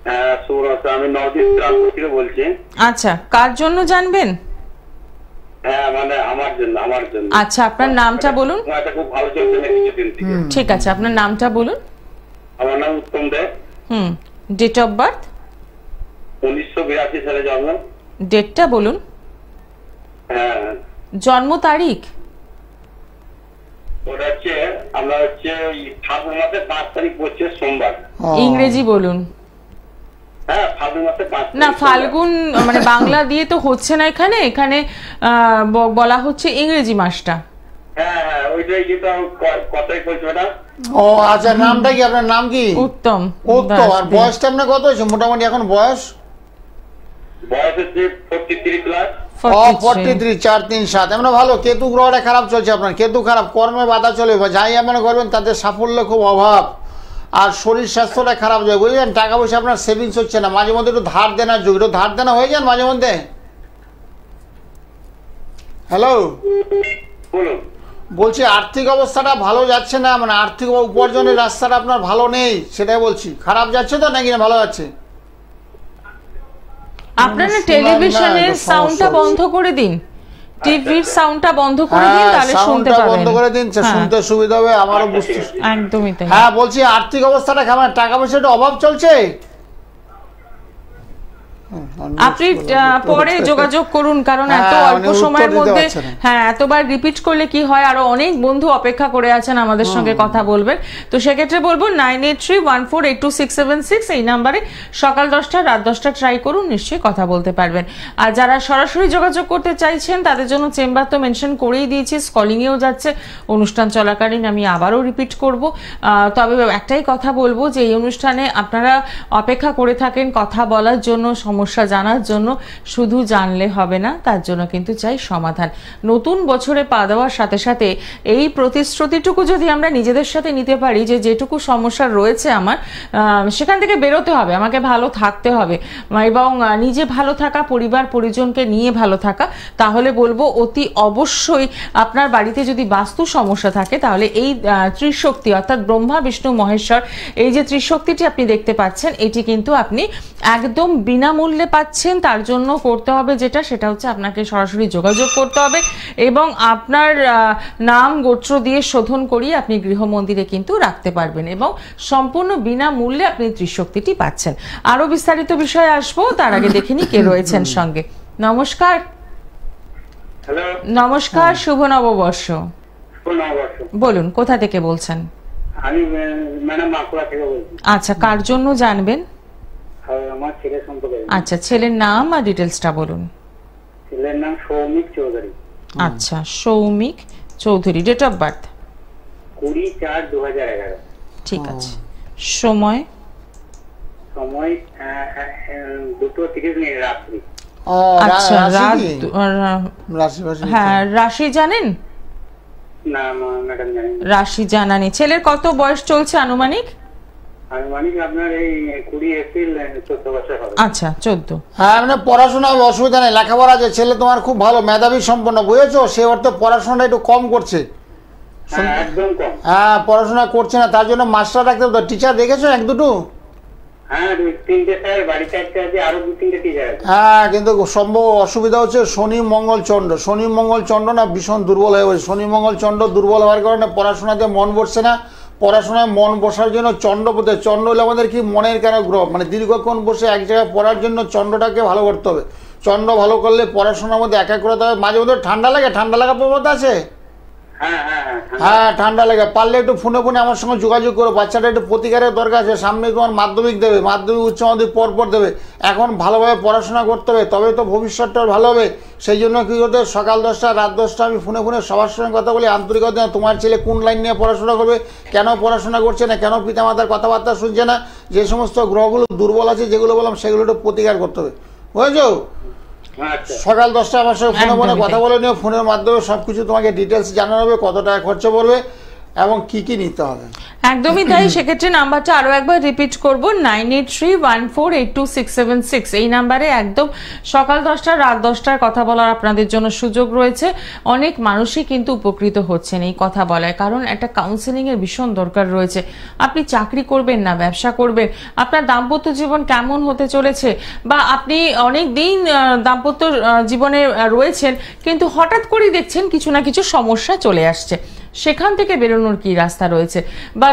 হ্যাঁ, সুরত, আমি নবদ্বীপ রামপুর থেকে বলছি। আচ্ছা, কার জন্য জানবেন? হ্যাঁ, মানে আমার জন্য। আচ্ছা, আপনার নামটা বলুন। এটা খুব ভালো চলছে না কিছুদিন থেকে। ঠিক আছে, আপনার নামটা বলুন। আমার নাম Uttam Dey. Date of birth? 1982 সালে জন্ম। ডেটটা বলুন। হ্যাঁ, জন্ম তারিখ? ওটা হচ্ছে আমরা ফাল্গুন মাসে 5 তারিখ পড়ছে সোমবার। ইংরেজি বলুন। হ্যাঁ, ফাল্গুন মাসে 5 না, ফাল্গুন মানে বাংলা দিয়ে তো হচ্ছে না, এখানে বলা হচ্ছে ইংরেজি মাসটা। হ্যাঁ হ্যাঁ, ওইটাই যেটা কথাই বলছি ম্যাডাম। ও আচ্ছা, নামটা কি? আপনার নাম কি? উত্তম। উত্তম। আর বয়সটা আপনার কত হয়েছে মোটামুটি এখন? বয়স হচ্ছে 43 প্লাস। 43, 4, 3, 7। এমন ভালো। কেতু গ্রহটা খারাপ চলছে আপনার, কেতু খারাপ, কর্মে বাধা চলে, যাই আপনারা করবেন তাতে সাফল্য খুব অভাব। আর শরীর স্বাস্থ্যটা খারাপ যায়, বুঝলেন? টাকা পয়সা আপনার সেভিংস হচ্ছে না, মাঝে মধ্যে একটু ধার দেনার যোগ, একটু ধার দেনা হয়ে যান মাঝে মধ্যে। হ্যালো, বলুন। বলছি আর্থিক অবস্থাটা ভালো যাচ্ছে না, মানে আর্থিক উপার্জনের রাস্তাটা আপনার ভালো নেই, সেটাই বলছি। খারাপ যাচ্ছে তো নাকি না ভালো যাচ্ছে? আপনারা টেলিভিশনের সাউন্ডটা বন্ধ করে দিন, টিভির সাউন্ডটা বন্ধ করে দিন, তাহলে শুনতে পাবেন। বন্ধ করে দিন, শুনতে সুবিধা হবে, আমারও বুঝতে। একদমই তাই। হ্যাঁ, বলছি আর্থিক অবস্থাটা কেমন? টাকা পয়সার একটু অভাব চলছে? আপনি পরে যোগাযোগ করুন, কারণ এত অল্প সময়ের মধ্যে এতবার রিপিট করলে কি হয়, আরো অনেক বন্ধু অপেক্ষা করে আছেন আমাদের সঙ্গে কথা বলবেন। তো সেক্ষেত্রে বলবো 9831482676 এই নাম্বারে সকাল 10টা রাত 10টা ট্রাই করুন, নিশ্চয়ই কথা বলতে পারবেন। আর যারা সরাসরি যোগাযোগ করতে চাইছেন তাদের জন্য চেম্বার তো মেনশন করেই দিয়েছি, কলিংয়েও যাচ্ছে অনুষ্ঠান চলাকালীন, আমি আবারও রিপিট করব। তবে একটাই কথা বলবো যে এই অনুষ্ঠানে আপনারা অপেক্ষা করে থাকেন কথা বলার জন্য, সমস্যা জানার জন্য, শুধু জানলে হবে না, তার জন্য কিন্তু চাই সমাধান। নতুন বছরে পা দেওয়ার সাথে সাথে এই প্রতিশ্রুতিটুকু যদি আমরা নিজেদের সাথে নিতে পারি যে যেটুকু সমস্যা রয়েছে আমার, সেখান থেকে বেরোতে হবে, আমাকে ভালো থাকতে হবে এবং নিজে ভালো থাকা, পরিবার পরিজনকে নিয়ে ভালো থাকা, তাহলে বলবো অতি অবশ্যই আপনার বাড়িতে যদি বাস্তু সমস্যা থাকে তাহলে এই ত্রিশক্তি অর্থাৎ ব্রহ্মা বিষ্ণু মহেশ্বর এই যে ত্রিশক্তিটি আপনি দেখতে পাচ্ছেন, এটি কিন্তু আপনি একদম বিনামূল্যে পাচ্ছেন। তার জন্য করতে হবে সেটা হচ্ছে আপনাকে সরাসরি যোগাযোগ করতে হবে এবং আপনার নাম গোত্র দিয়ে শোধন করিয়ে আপনি গৃহমন্দিরে কিন্তু রাখতে পারবেন এবং সম্পূর্ণ বিনামূল্যে আপনি ত্রিশক্তিটি পাচ্ছেন। আরো বিস্তারিত বিষয়ে আসবো, তার আগে দেখে নি কে রয়েছেন সঙ্গে। নমস্কার। হ্যালো, নমস্কার, শুভ নববর্ষ। বলুন কোথা থেকে বলছেন? আমি ম্যাডাম বাঁকুড়া থেকে বলছি। আচ্ছা, কার জন্য জানবেন? আমার ছেলের সম্পর্কে। আচ্ছা, ছেলের নাম আর ডিটেলসটা বলুন। ছেলের নাম সৌমিক চৌধুরী। আচ্ছা, Soumik Chowdhury, date of birth 20/4/2011। ঠিক আছে, সময়? সময় 2:30 রাত্রি। আচ্ছা, হ্যাঁ, রাশি জানেন? না ম্যাডাম জানি না। রাশি জানা নেই। ছেলের কত বয়স চলছে আনুমানিক? আনুমানিক আপনার এই 20 এপ্রিল 14 বছর হবে। আচ্ছা, 14। হ্যাঁ, মানে পড়াশোনা অসুবিধা নেই, লেখাপড়া আছে, ছেলে তোমার খুব ভালো মেধাবী সম্পন্ন, বুঝেছো? সে অর্থে পড়াশোনাটা একটু কম করছে। একদম কম। হ্যাঁ, পড়াশোনা করছে না, তার জন্য মাস্টার রাখতে হবে। টিচার দেখেছো এক দুটো? হ্যাঁ, 2-3টে স্যার বাড়িতে একটা আছে, আরো 2-3টে টিচার আছে। হ্যাঁ, কিন্তু সম্ভব অসুবিধা হচ্ছে শনি মঙ্গল চন্দ্র। শনি মঙ্গল চন্দ্র না ভীষণ দুর্বল হয়ে গেছে। শনি মঙ্গল চন্দ্র দুর্বল হওয়ার কারণে পড়াশোনাতে মন বসছে না। পড়াশোনায় মন বসার জন্য চন্দ্র পড়তে, চন্দ্র হলে আমাদের কি মনের কেন গ্রহ, মানে দীর্ঘক্ষণ বসে এক জায়গায় পড়ার জন্য চন্দ্রটাকে ভালো করতে হবে। চন্দ্র ভালো করলে পড়াশোনার মধ্যে একাগ্রতা হবে। মাঝে মধ্যে ঠান্ডা লাগা প্রবণতা আছে? হ্যাঁ, ঠান্ডা লাগে। পারলে একটু ফোনে আমার সঙ্গে যোগাযোগ করো। বাচ্চাটা একটু প্রতিকারের দরকার আছে, সামনে তোমার মাধ্যমিক দেবে, মাধ্যমিক উচ্চ মাধ্যমিক পরপর দেবে। এখন ভালোভাবে পড়াশোনা করতে হবে, তবে তো ভবিষ্যৎটা ভালো হবে। সেই জন্য কী করতে, সকাল 10টা রাত 10টা আমি ফোনে সবার সঙ্গে কথা বলি, আন্তরিকতা। তোমার ছেলে কোন লাইন নিয়ে পড়াশোনা করবে, কেন পড়াশোনা করছে না, কেন পিতামাতার কথাবার্তা শুনছে না, যে সমস্ত গ্রহগুলো দুর্বল আছে যেগুলো বললাম সেগুলো একটু প্রতিকার করতে হবে, বুঝেছো? সকাল 10টা আমার সঙ্গে ফোনে কথা বলে নিও। ফোনের মাধ্যমে সবকিছু তোমাকে ডিটেলস জানানো হবে, কত টাকা খরচা পড়বে এবং কি কি নিতে হবে। একদমই তাই। সেক্ষেত্রে নাম্বারটা আরো একবার রিপিট করবো, 9831482676 এই নাম্বারে একদম সকাল 10টা রাত 10টার কথা বলার আপনাদের জন্য সুযোগ রয়েছে। অনেক মানুষই কিন্তু উপকৃত হচ্ছেন এই কথা বলায়, কারণ একটা কাউন্সেলিং এর ভীষণ দরকার রয়েছে। আপনি চাকরি করবেন না ব্যবসা করবেন, আপনার দাম্পত্য জীবন কেমন হতে চলেছে, বা আপনি অনেক দিন দাম্পত্য জীবনে রয়েছেন কিন্তু হঠাৎ করেই দেখছেন কিছু না কিছু সমস্যা চলে আসছে, সেখান থেকে বেরোনোর কি রাস্তা রয়েছে, বা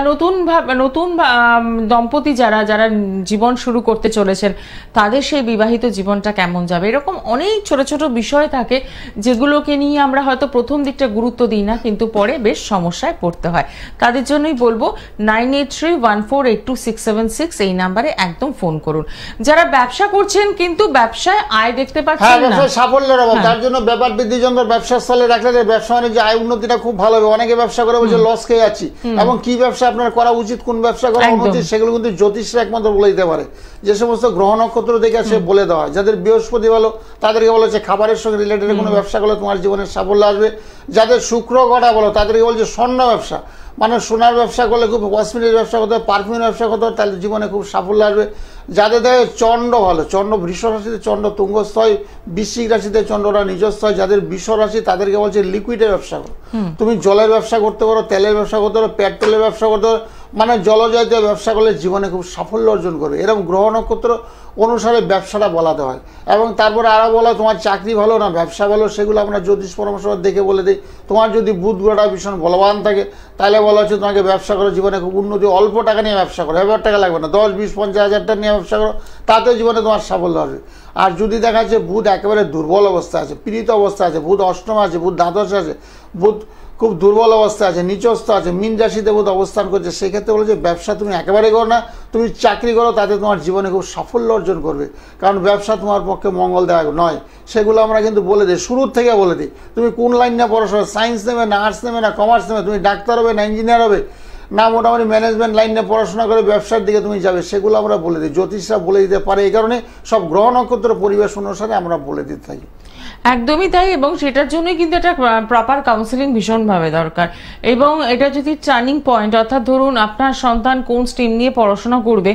নতুন দম্পতি যারা জীবন শুরু করতে চলেছেন তাদের সেই বিবাহিত জীবনটা কেমন যাবে, এরকম অনেক ছোট ছোট বিষয় থাকে যেগুলোকে নিয়ে আমরা হয়তো প্রথম দিকটা গুরুত্ব দিই না, কিন্তু পরে বেশ সমস্যায় পড়তে হয়। তাদের জন্যই বলবো 9831482676 এই নাম্বারে একদম ফোন করুন। যারা ব্যবসা করছেন কিন্তু ব্যবসায় আয় দেখতে পাচ্ছেন না, সাফল্যের অভাব, তার জন্য ব্যাপার বৃদ্ধিযন্ত্র ব্যবসার স্থলে রাখলে ব্যবসা বাণিজ্য আয় উন্নতিটা খুব ভালো হবে। অনেকে ব্যবসা করে বলছে লস খেয়ে যাচ্ছি, এবং কি ব্যবসা আপনার করা উচিত, কোন ব্যবসা করা উচিত, সেগুলো কিন্তু জ্যোতিষরা একমাত্র বলে দিতে পারে। যে সমস্ত গ্রহ নক্ষত্র দেখে সে বলে দেওয়া হয়। যাদের বৃহস্পতি ভালো তাদেরকে বলেছে খাবারের সঙ্গে রিলেটেড কোনো ব্যবসা করলে তোমার জীবনের সাফল্য আসবে। যাদের শুক্র গড়া বলো তাদেরকে বলছে স্বর্ণ ব্যবসা, মানে সোনার ব্যবসা করলে, খুব কসমেটিক ব্যবসা করতে হবে, পারফিউমের ব্যবসা করতে হবে, তাদের জীবনে খুব সাফল্য আসবে। যাদের দেখে চন্দ্র ভালো, চন্দ্র বৃষ রাশিতে চন্দ্র তুঙ্গস্থ হয়, বৃশ্চিক রাশিতে চন্দ্রটা নিজস্ব হয়। যাদের বৃষ রাশি তাদেরকে বলছে লিকুইডের ব্যবসা করো, তুমি জলের ব্যবসা করতে পারো, তেলের ব্যবসা করতে পারো, পেট্রোলের ব্যবসা করতে পারো, মানে জলজাতীয় ব্যবসা করলে জীবনে খুব সাফল্য অর্জন করবে, এরকম গ্রহ নক্ষত্র অনুসারে ব্যবসাটা বলাতে হয়। এবং তারপরে আরও বলা তোমার চাকরি ভালো না ব্যবসা ভালো, সেগুলো আমরা জ্যোতিষ পরামর্শ দেখে বলে দিই। তোমার যদি বুধ গ্রহটা ভীষণ বলবান থাকে তাহলে বলা হচ্ছে তোমাকে ব্যবসা করো, জীবনে খুব উন্নতি, অল্প টাকা নিয়ে ব্যবসা করো, 1000 টাকা লাগবে না, 10, 20, 50,000 টাকা নিয়ে ব্যবসা করো, তাতেও জীবনে তোমার সাফল্য হবে। আর যদি দেখা যাচ্ছে বুধ একেবারে দুর্বল অবস্থা আছে, পীড়িত অবস্থা আছে, বুধ অষ্টমে আছে, বুধ দ্বাদশে আছে, বুধ খুব দুর্বল অবস্থায় আছে, নিচস্থ আছে, মীন রাশিতে বুধ অবস্থান করছে, সেক্ষেত্রে বলে যে ব্যবসা তুমি একেবারে করো না, তুমি চাকরি করো, তাতে তোমার জীবনে খুব সাফল্য অর্জন করবে, কারণ ব্যবসা তোমার পক্ষে মঙ্গলদায়ক নয়। সেগুলো আমরা কিন্তু বলে দিই, শুরুর থেকে বলে দিই। তুমি কোন লাইন নিয়ে পড়াশোনা, সায়েন্স নেবে না আর্টস নেবে না কমার্স নেবে, তুমি ডাক্তার হবে না ইঞ্জিনিয়ার হবে না মোটামুটি ম্যানেজমেন্ট লাইন নিয়ে পড়াশোনা করে ব্যবসার দিকে তুমি যাবে, সেগুলো আমরা বলে দিই। জ্যোতিষরা বলে দিতে পারে, এই কারণে সব গ্রহ নক্ষত্র পরিবেশ অনুসারে আমরা বলে দিতে থাকি। একদমই তাই, এবং সেটার জন্যই কিন্তু একটা প্রপার কাউন্সিলিং ভীষণভাবে দরকার। এবং এটা যদি টার্নিং পয়েন্ট, অর্থাৎ ধরুন আপনার সন্তান কোন স্ট্রিম নিয়ে পড়াশোনা করবে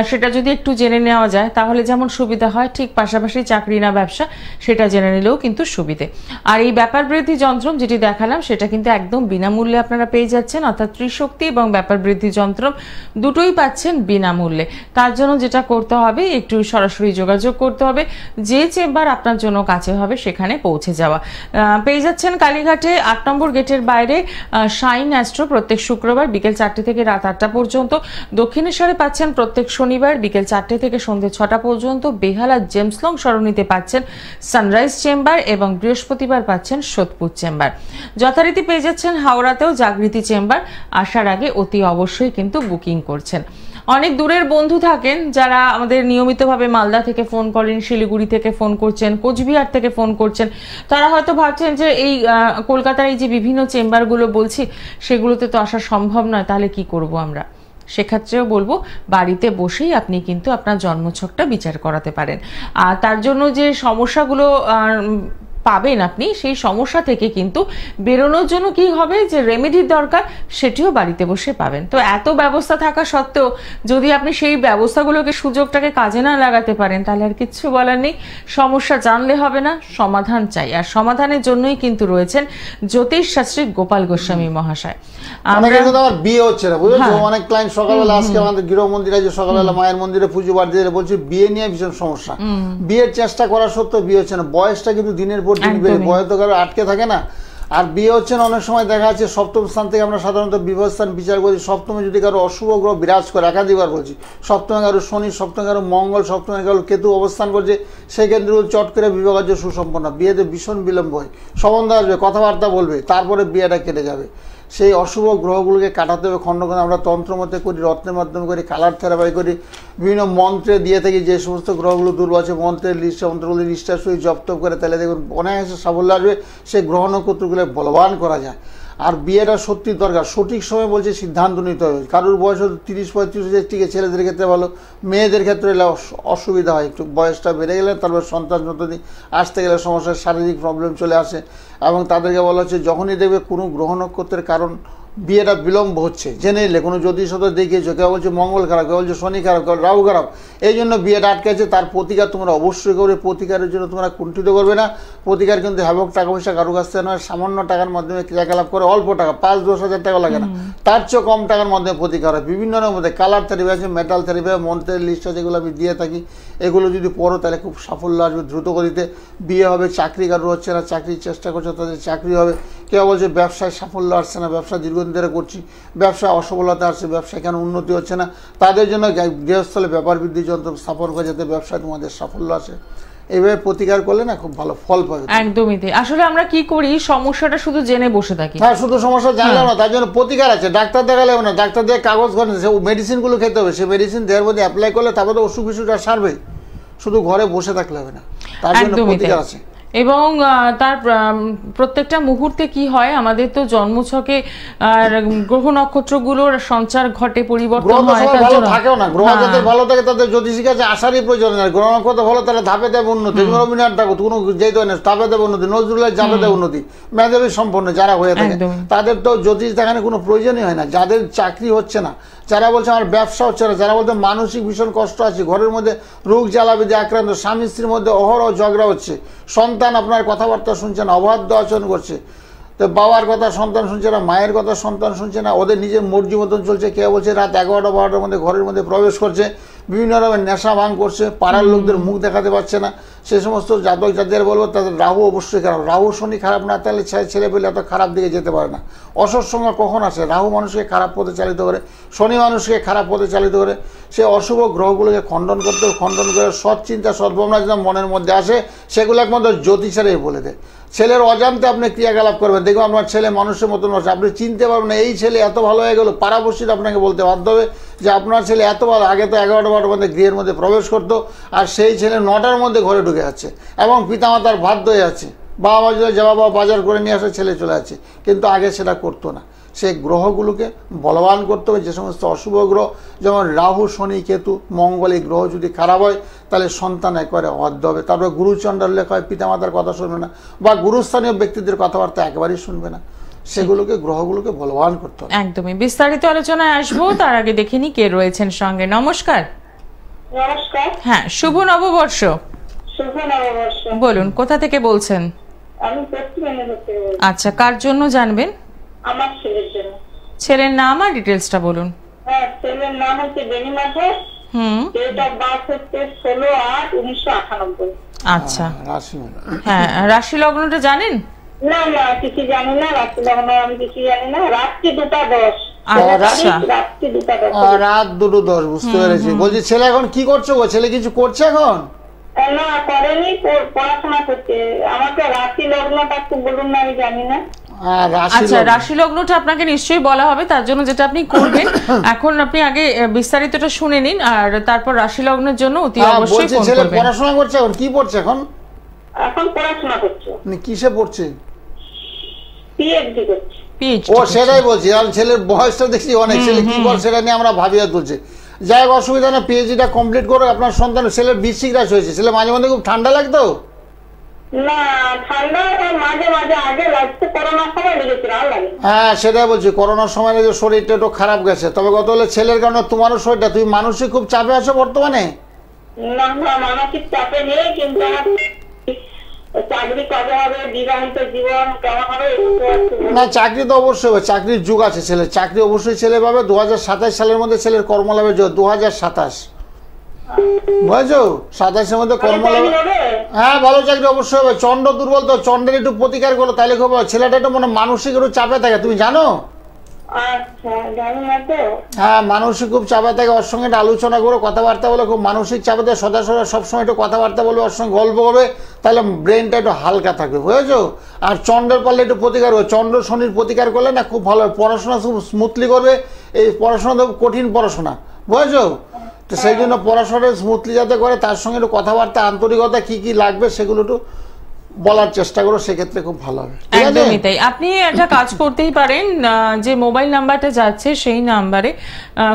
সেটা যদি একটু জেনে নেওয়া যায় তাহলে যেমন সুবিধা হয়, ঠিক পাশাপাশি চাকরি না ব্যবসা সেটা জেনে নিলেও কিন্তু সুবিধে। আর এই ব্যাপার বৃদ্ধি যন্ত্র যেটি দেখালাম সেটা কিন্তু একদম বিনামূল্যে আপনারা পেয়ে যাচ্ছেন, অর্থাৎ ত্রিশক্তি এবং ব্যাপার বৃদ্ধি যন্ত্র দুটোই পাচ্ছেন বিনামূল্যে। তার জন্য যেটা করতে হবে, একটু সরাসরি যোগাযোগ করতে হবে, যে চেম্বার আপনার জন্য কাছে হবে সেখানে পৌঁছে যাওয়া। পেয়ে যাচ্ছেন কালীঘাটে 8 নম্বর গেটের বাইরে শাইন অ্যাস্ট্রো প্রত্যেক শুক্রবার বিকেল 4টে থেকে রাত 8টা পর্যন্ত, দক্ষিণেশ্বরে পাচ্ছেন প্রত্যেক শনিবার বিকেল 4টে থেকে সন্ধ্যে 6টা পর্যন্ত, বেহালা জেমসলং সরণিতে পাচ্ছেন সানরাইজ চেম্বার এবং বৃহস্পতিবার পাচ্ছেন সোদপুর চেম্বার। যথারীতি পেয়ে যাচ্ছেন হাওড়াতেও জাগৃতি চেম্বার। আসার আগে অতি অবশ্যই কিন্তু বুকিং করছেন। অনেক দূরের বন্ধু থাকেন যারা আমাদের নিয়মিতভাবে মালদা থেকে ফোন করেন, শিলিগুড়ি থেকে ফোন করছেন, কোচবিহার থেকে ফোন করছেন, তারা হয়তো ভাবছেন যে এই কলকাতার এই যে বিভিন্ন চেম্বারগুলো বলছি সেগুলোতে তো আসা সম্ভব নয়, তাহলে কি করব আমরা? সেক্ষেত্রেও বলবো বাড়িতে বসেই আপনি কিন্তু আপনার জন্মছকটা বিচার করাতে পারেন। আর তার জন্য যে সমস্যাগুলো পাবেন আপনি, সেই সমস্যা থেকে কিন্তু বেরোনোর জন্য কি হবে, যে রেমেডির দরকার সেটিও বাড়িতে বসে পাবেন। তো এত ব্যবস্থা থাকা সত্ত্বেও যদি আপনি সেই ব্যবস্থাগুলোকে, সুযোগটাকে কাজে না লাগাতে পারেন তাহলে আর কিচ্ছু বলার নেই। সমস্যা জানলে হবে না, সমাধান চাই, আর সমাধানের জন্যই কিন্তু রয়েছেন জ্যোতিষ শাস্ত্রী গোপাল গোস্বামী মহাশয়। বিয়ে হচ্ছে না বুঝেছো, অনেক ক্লায়েন্ট সকালবেলা আজকে আমাদের গৃহ মন্দিরে যে সকালবেলা মায়ের মন্দিরে পুজো বার দিয়ে বলছে বিয়ে নিয়ে ভীষণ সমস্যা, বিয়ের চেষ্টা করা সত্ত্বেও বিয়ে হচ্ছে না। বয়সটা কিন্তু দিনের পর দিন বেড়ে, বয়স তো কারো আটকে থাকে না। আর বিয়ে হচ্ছে না, অনেক সময় দেখা যাচ্ছে সপ্তম স্থান থেকে আমরা সাধারণত বিবাহ স্থান বিচার করি। সপ্তমে যদি কারো অশুভ গ্রহ বিরাজ করে, একাধিকবার বলছি, সপ্তমে কারো শনি, সপ্তমে কারো মঙ্গল, সপ্তমে কারো কেতু অবস্থান করছে, সেই ক্ষেত্রে চট করে বিবাহ কার্য সুসম্পন্ন। বিয়েতে ভীষণ বিলম্ব হয়, সম্বন্ধ আসবে, কথাবার্তা বলবে, তারপরে বিয়েটা কেটে যাবে। সেই অশুভ গ্রহগুলোকে কাটাতে হবে খণ্ডখণ্ড। আমরা তন্ত্রমতে করি, রত্নের মাধ্যমে করি, কালার থেরাপি করি, বিভিন্ন মন্ত্রে দিয়ে থাকি। যে সমস্ত গ্রহগুলো দুর্বল আছে মন্ত্রের লিস্ট, মন্ত্রগুলি লিস্টার সই জপ তপ করে, তাহলে দেখুন অনায়াসে সাফল্য আসবে। সেই গ্রহ নক্ষত্রগুলো বলবান করা যায়। আর বিয়েটা সত্যি দরকার, সঠিক সময় বলছে সিদ্ধান্ত নিতে হবে। কারোর বয়স 30-35 টিকে, ছেলেদের ক্ষেত্রে ভালো, মেয়েদের ক্ষেত্রে এলে অসুবিধা হয়। একটু বয়সটা বেড়ে গেলে তারপর সন্তান সন্ততি আসতে গেলে সমস্যা, শারীরিক প্রবলেম চলে আসে। এবং তাদেরকে বলা হচ্ছে যখনই দেখবে কোনো গ্রহ নক্ষত্রের কারণ বিয়েটা বিলম্ব হচ্ছে, জেনে নিলে কোনো জ্যোতিষ দেখিয়েছো, কেউ বলছে মঙ্গল খারাপ, কেউ বলছে শনি খারাপ, কেউ রাহু খারাপ, এই জন্য বিয়েটা আটকেছে, তার প্রতিকার তোমরা অবশ্যই করবে। প্রতিকারের জন্য তোমরা কুণ্ঠিত করবে না। প্রতিকার কিন্তু হ্যাবক টাকা পয়সা কারো কাছ থেকে নয়, সামান্য টাকার মাধ্যমে ক্রিয়াকলাপ করে, অল্প টাকা, 5-10 হাজার টাকা লাগে না, তার চেয়ে কম টাকার মাধ্যমে প্রতিকার হয়। বিভিন্ন মধ্যে কালার থেরাপি আছে, মেটাল থেরাপি, মন্ত্রের লিস্ট আছে, যেগুলো আমি দিয়ে থাকি। এগুলো যদি পড়ো তাহলে খুব সাফল্য আসবে, দ্রুত গতিতে বিয়ে হবে। চাকরি কারো হচ্ছে না, চাকরির চেষ্টা করছে, তাদের চাকরি হবে। কেউ বলছে ব্যবসায় সাফল্য আসছে না, ব্যবসা দীর্ঘদিন ধরে করছি, ব্যবসা অসফলতা আসছে, ব্যবসায় কেন উন্নতি হচ্ছে না, তাদের জন্য গৃহস্থলে ব্যাপার বৃদ্ধি যন্ত্র স্থাপন করে যাতে ব্যবসায় তোমাদের সাফল্য আসে। এইভাবে প্রতিকার করলে না খুব ভালো ফল পাবে। একদমই তাই। আসলে আমরা কি করি, সমস্যাটা শুধু জেনে বসে থাকি। হ্যাঁ, শুধু সমস্যা জানলেও না, তার জন্য প্রতিকার আছে। ডাক্তার দেখালেও না, ডাক্তার দিয়ে কাগজ করে মেডিসিনগুলো খেতে হবে, সেই মেডিসিন দেহের মধ্যে অ্যাপ্লাই করলে তারপরে অসুখ বিসুখটা সারবে। শুধু ঘরে বসে থাকলে হবে না, তার জন্য প্রতিকার আছে। এবং তার প্রত্যেকটা মুহূর্তে কি হয়, আমাদের তো জন্মছকে গ্রহ নক্ষত্রগুলোর সঞ্চার ঘটে, পরিবর্তন হয়, থাকেও না। গ্রহ যাদের ভালো থাকে তাদের জ্যোতিষীর কাছে আসারই প্রয়োজন নেই। গ্রহ নক্ষত্র ভালো তাহলে ধাপে দেবে উন্নতি, রবীন্দ্রনাথ ঠাকুর কোনো যেতে হয় না, ধাপে দেবে উন্নতি, নজরুলের ধাপে দেবে উন্নতি, মেধাবী সম্পন্ন যারা হয়ে থাকে তাদের তো জ্যোতিষ দেখানোর কোনো প্রয়োজনই হয় না। যাদের চাকরি হচ্ছে না, যারা বলছে আমার ব্যবসা হচ্ছে না, যারা বলতে মানসিক ভীষণ কষ্ট আছে, ঘরের মধ্যে রোগ জ্বালাবিতে আক্রান্ত, স্বামী স্ত্রীর মধ্যে অহরহ ঝগড়া হচ্ছে, সন্তান আপনার কথাবার্তা শুনছে না, অবাধ্য আচরণ করছে, তো বাবার কথা সন্তান শুনছে না, মায়ের কথা সন্তান শুনছে না, ওদের নিজের মর্জি মতন চলছে। কেউ বলছে রাত 11টা 12টার মধ্যে ঘরের মধ্যে প্রবেশ করছে, বিভিন্ন রকমের নেশা ভাঙ করছে, পাড়ার লোকদের মুখ দেখাতে পারছে না। সে সমস্ত জাতক জাতির বলবো তাদের রাহু অবশ্যই খারাপ। রাহু শনি খারাপ না তাহলে ছেলে পেলে এত খারাপ দিকে যেতে পারে না। অসৎসঙ্গ কখন আসে? রাহু মানুষকে খারাপ পথে চালিত করে, শনি মানুষকে খারাপ পথে চালিত করে। সে অশুভ গ্রহগুলোকে খণ্ডন করতে খণ্ডন করে সৎ চিন্তা সদ্ভাবনা যেন মনের মধ্যে আসে, সেগুলো একমাত্র জ্যোতিষারাই বলে দেয়। ছেলের অজান্তে আপনি ক্রিয়াকলাপ করবেন, দেখুন আপনার ছেলে মানুষের মতন আছে, আপনি চিনতে পারবেন না এই ছেলে এত ভালো হয়ে গেল। পাড়াপড়শিরা আপনাকে বলতে বাধ্য হবে যে আপনার ছেলে এত ভালো। আগে তো 11টা 12টার মধ্যে গৃহের মধ্যে প্রবেশ করতো, আর সেই ছেলে 9টার মধ্যে ঘরে ঢুকে যাচ্ছে এবং পিতামাতার বাধ্য হয়ে যাচ্ছে। বাবা মা যদি বাবা বাজার করে নিয়ে আসে, ছেলে চলে যাচ্ছে, কিন্তু আগে সেটা করতো না। সেই গ্রহগুলোকে বলবান করতে হবে। যে সমস্ত অশুভ গ্রহ যেমন রাহু শনি কেতু মঙ্গল, এই গ্রহ যদি খারাপ হয় তাহলে সন্তান একবারে অবাধ্য হবে। তারপরে গুরুচণ্ডাল লেখা হয়, পিতামাতার কথা শুনবে না বা গুরুস্থানীয় ব্যক্তিদের কথাবার্তা একেবারেই শুনবে না। সেগুলোকে গ্রহগুলোকে বলবান করতে হবে। একদমই বিস্তারিত আলোচনায় আসবো, তার আগে দেখিনি কে রয়েছেন সঙ্গে। নমস্কার। নমস্কার। হ্যাঁ, শুভ নববর্ষ। শুভ নববর্ষ। বলুন কোথা থেকে বলছেন? আমি পশ্চিম মেদিনীপুর থেকে বলছি। আচ্ছা, কার জন্য জানবেন? আমার ছেলের জন্য। ছেলের নাম আর ডিটেলসটা বলুন। হ্যাঁ, ছেলের নাম হচ্ছে বেনিমাধব। ডেট অফ বার্থ হচ্ছে 16/8/1998। আচ্ছা, রাশি হ্যাঁ, রাশি লগ্নটা জানেন? না না, কিছু জানি না। রাত্রি লগ্ন আমি কিছু জানি না। রাত্রি 2:10। আচ্ছা, রাত্রি 2:10। রাত 2:10, বুঝতে পেরেছি। বলছি ছেলে এখন কি করছে গো? ছেলে কিছু করছে এখন? না, করেনি, পড়াশোনা করছে। আমাকে রাত্রি লগ্নটা একটু বলুন না, আমি জানি না। আচ্ছা, রাশি লগ্নটা আপনাকে নিশ্চয়ই বলা হবে। তার জন্য যেটা আপনি করবেন, এখন আপনি আগে বিস্তারিতটা শুনে নিন, আর তারপর রাশি লগ্নের জন্য অতি অবশ্যই ফোন ছেলে করবেন। পড়াশোনা করছে এখন? কি পড়ছে এখন? এখন পড়াশোনা করছে। কিসে পড়ছে? পিএইচডি করছে। পিএইচডি। ও সেটাই বলছি, আর ছেলের বয়সটা দেখছি অনেক। ছেলে কি করে সেটা নিয়ে আমরা ভাবিয়া তুলছে। যাই হোক, অসুবিধা না, পিএইচডিটা কমপ্লিট করে আপনার সন্তান। ছেলের বৃশ্চিক রাশি হয়েছে। ছেলে মাঝে মাঝে খুব ঠান্ডা লাগতো? না, ঠান্ডা মাঝে মাঝে আগে লাগছে, করোনার সময় লেগেছিল, আর লাগে। হ্যাঁ, সেটাই বলছি, করোনার সময় যে শরীরটা একটু খারাপ গেছে। তবে কত হলে ছেলের কারণে তোমারও শরীরটা, তুমি মানসিক খুব চাপে আছো বর্তমানে? না না, মানসিক চাপে নেই, কিন্তু আমার চাকরি কবে হবে, বিবাহিত জীবন কেমন হবে। না, চাকরি তো অবশ্যই হবে, চাকরির যুগ আছে ছেলে, চাকরি অবশ্যই ছেলে পাবে। 2027 সালের মধ্যে ছেলের কর্মলাভের যুগ। 2027 বুঝেছো, 27-এর মধ্যে কর্মলাভ। হ্যাঁ, ভালো চাকরি অবশ্যই হবে। চন্দ্র দুর্বল, তো চন্দ্রের একটু প্রতিকার করো তাহলে খুব ভালো। ছেলেটা একটু মানে মানসিক একটু চাপে থাকে, তুমি জানো? আচ্ছা, জানি না তো। হ্যাঁ, মানসিক খুব চাপে থাকে। ওর সঙ্গে একটু আলোচনা করো, কথাবার্তা বলে। খুব মানসিক চাপে থাকে, সদা সবসময় একটু কথাবার্তা বলবে, ওর সঙ্গে গল্প করবে, তাহলে ব্রেনটা একটু হালকা থাকবে, বুঝেছো? আর চন্দ্রের পারলে একটু প্রতিকার করবে। চন্দ্র শনির প্রতিকার করলে না খুব ভালো, পড়াশোনা খুব স্মুথলি করবে। এই পড়াশোনা তো কঠিন পড়াশোনা, বুঝেছো? তো সেই জন্য পড়াশোনাটা স্মুথলি যাতে করে, তার সঙ্গে একটু কথাবার্তা আন্তরিকতা কি কি লাগবে সেগুলো একটু বলার চেষ্টা করো, সেক্ষেত্রে খুব ভালো হবে। একদমই তাই। আপনি একটা কাজ করতেই পারেন, যে মোবাইল নাম্বারটা যাচ্ছে সেই নাম্বারে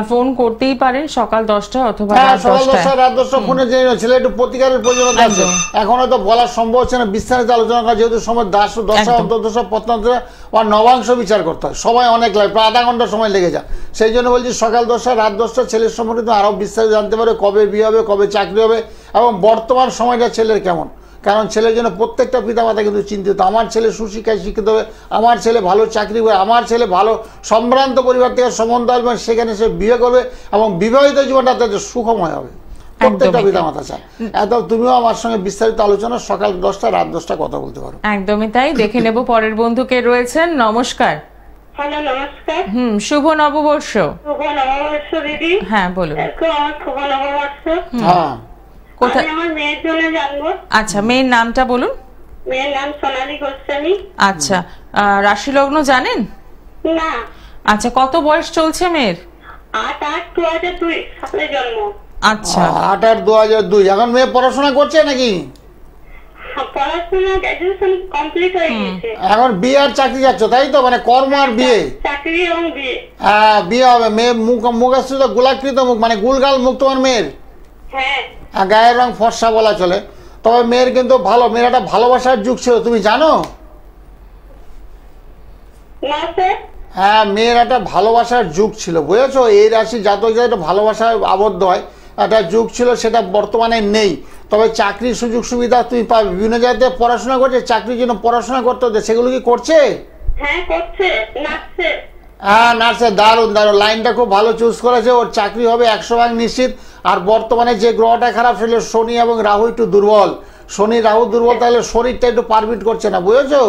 ফোন করতেই পারেন, সকাল 10টা অথবা রাত 10টা। রাত 10টা ফোনে জেনে ছেলে একটু প্রতিকারের প্রয়োজনীয়তা আছে। এখন হয়তো বলার সম্ভব হচ্ছে না, বিস্তারিত আলোচনা করা, যেহেতু সময় দশা অন্তর্দশা পত্নান্তরা বা নবাংশ বিচার করতে হয়, সময় অনেক লাগে, প্রায় আধা ঘন্টা সময় লেগে যায়। সেই জন্য বলছি সকাল 10টা রাত 10টা ছেলের সম্পর্কে আরও বিস্তারিত জানতে পারে, কবে বিয়ে হবে, কবে চাকরি হবে, এবং বর্তমান সময়টা ছেলের কেমন। কারণ ছেলের জন্য প্রত্যেকটা পিতামাতা কিন্তু চিন্তিত। আমার ছেলে সুশিক্ষায় শিক্ষিত হবে, আমার ছেলে ভালো চাকরি হবে, আমার ছেলে ভালো সম্ভ্রান্ত পরিবার থেকে সম্বন্ধ আসবে, সেখানে সে বিয়ে করবে এবং বিবাহিত জীবনটা তাদের সুখময় হবে। প্রত্যেকটা পিতামাতা চায়। এত তুমিও আমার সঙ্গে বিস্তারিত আলোচনা সকাল 10টা রাত 10টা কথা বলতে পারো। একদমই তাই। দেখে নেব পরের বন্ধুকে রয়েছেন। নমস্কার। হ্যালো, নমস্কার। শুভ নববর্ষ। শুভ নববর্ষ দিদি। হ্যাঁ, বলুন। আমার শুভ নববর্ষ। হ্যাঁ, কোথায়? আমার মেয়ের জন্য জানবো। আচ্ছা, মেয়ের নামটা বলুন। মেয়ের নাম সোনালী গোস্বামী। আচ্ছা, রাশি লগ্ন জানেন? না। আচ্ছা, কত বয়স চলছে মেয়ের? 8/8/2002 সালে জন্ম। আচ্ছা, 8/8/2002। এখন মেয়ে পড়াশোনা করছে নাকি? পড়াশোনা গ্র্যাজুয়েশন কমপ্লিট হয়ে গেছে। এখন বিয়ে আর চাকরি যাচ্ছ, তাই তো? মানে কর্ম আর বিয়ে। চাকরি এবং বিয়ে। হ্যাঁ, বিয়ে হবে। মেয়ে মুখাশ্রিত গোলাকৃত মুখ, মানে গুলগাল মুখ তোমার মেয়ের। হ্যাঁ। গায়ের রং ফর্সা বলা চলে। তবে মেয়ের কিন্তু ভালো, মেয়ের একটা ভালোবাসার যুগ ছিল, তুমি জানো? না স্যার। হ্যাঁ, মেয়ের একটা ভালোবাসার যুগ ছিল, বুঝেছো? এই রাশি জাতক একটা ভালোবাসায় আবদ্ধ হয়, একটা যুগ ছিল, সেটা বর্তমানে নেই। তবে চাকরির সুযোগ সুবিধা তুমি পাবে। বিভিন্ন জায়গাতে পড়াশোনা করছে, চাকরির জন্য পড়াশোনা করতে হচ্ছে, সেগুলো কি করছে? হ্যাঁ করছে, নাচছে। হ্যাঁ নার্সে দারুণ দারুণ, লাইনটা খুব ভালো চুজ করেছে, ওর চাকরি হবে 100% নিশ্চিত। আর বর্তমানে যে গ্রহটা খারাপ ছিল শনি এবং রাহু একটু দুর্বল, শনি রাহু দুর্বল, তাহলে শরীরটা একটু পারমিট করছে না, বুঝেছো?